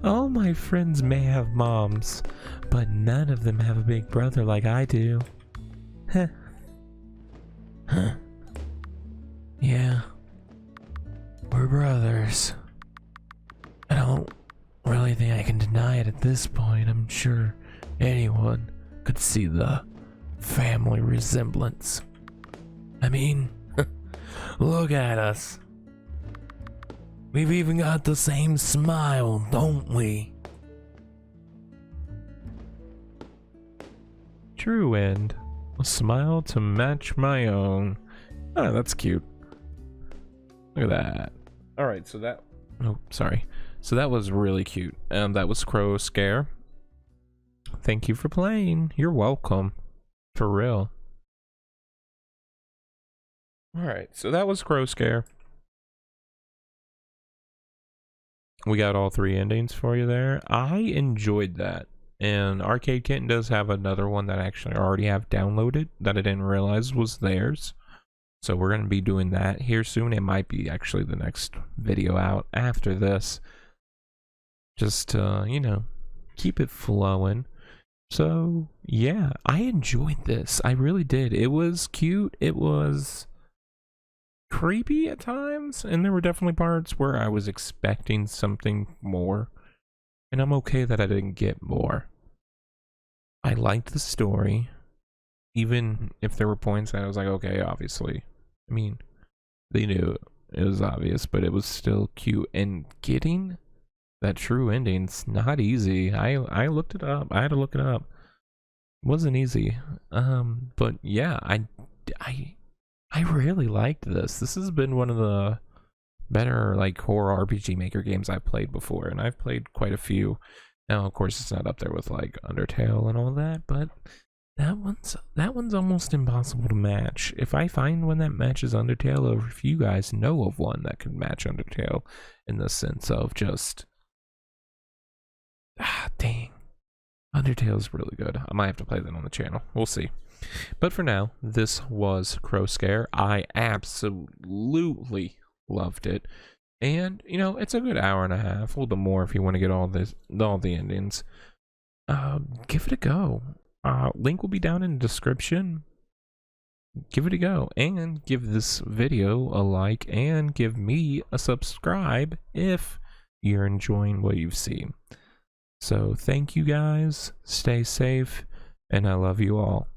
Speaker 1: All my friends may have moms, but none of them have a big brother like I do. Huh. Yeah, we're brothers. I don't really think I can deny it at this point. I'm sure anyone could see the family resemblance. I mean, look at us. We've even got the same smile, don't we? True end. A smile to match my own. Oh, that's cute. Look at that. Alright, so that... Oh, sorry. So that was really cute. That was Crowscare. Thank you for playing. You're welcome. For real. Alright, so that was Crowscare. We got all three endings for you there. I enjoyed that. And Arcadekitten does have another one that I actually already have downloaded that I didn't realize was theirs. So we're going to be doing that here soon. It might be actually the next video out after this. Just to, you know, keep it flowing. So, yeah, I enjoyed this. I really did. It was cute. It was creepy at times. And there were definitely parts where I was expecting something more. And I'm okay that I didn't get more. I liked the story. Even if there were points that I was like, okay, obviously. I mean, they knew it was obvious, but it was still cute. And getting that true ending's not easy. I looked it up. I had to look it up. It wasn't easy. But yeah, I I really liked this. This has been one of the better like horror RPG Maker games I've played before, and I've played quite a few. Now, of course, it's not up there with like Undertale and all that, but that one's almost impossible to match. If I find one that matches Undertale, or if you guys know of one that can match Undertale in the sense of just dang, Undertale's really good. I might have to play that on the channel. We'll see. But for now, this was Crowscare. I absolutely loved it. And, you know, it's a good hour and a half, a little bit more if you want to get all the endings. Give it a go. Link will be down in the description. Give it a go. And give this video a like and give me a subscribe if you're enjoying what you've seen. So thank you guys. Stay safe. And I love you all.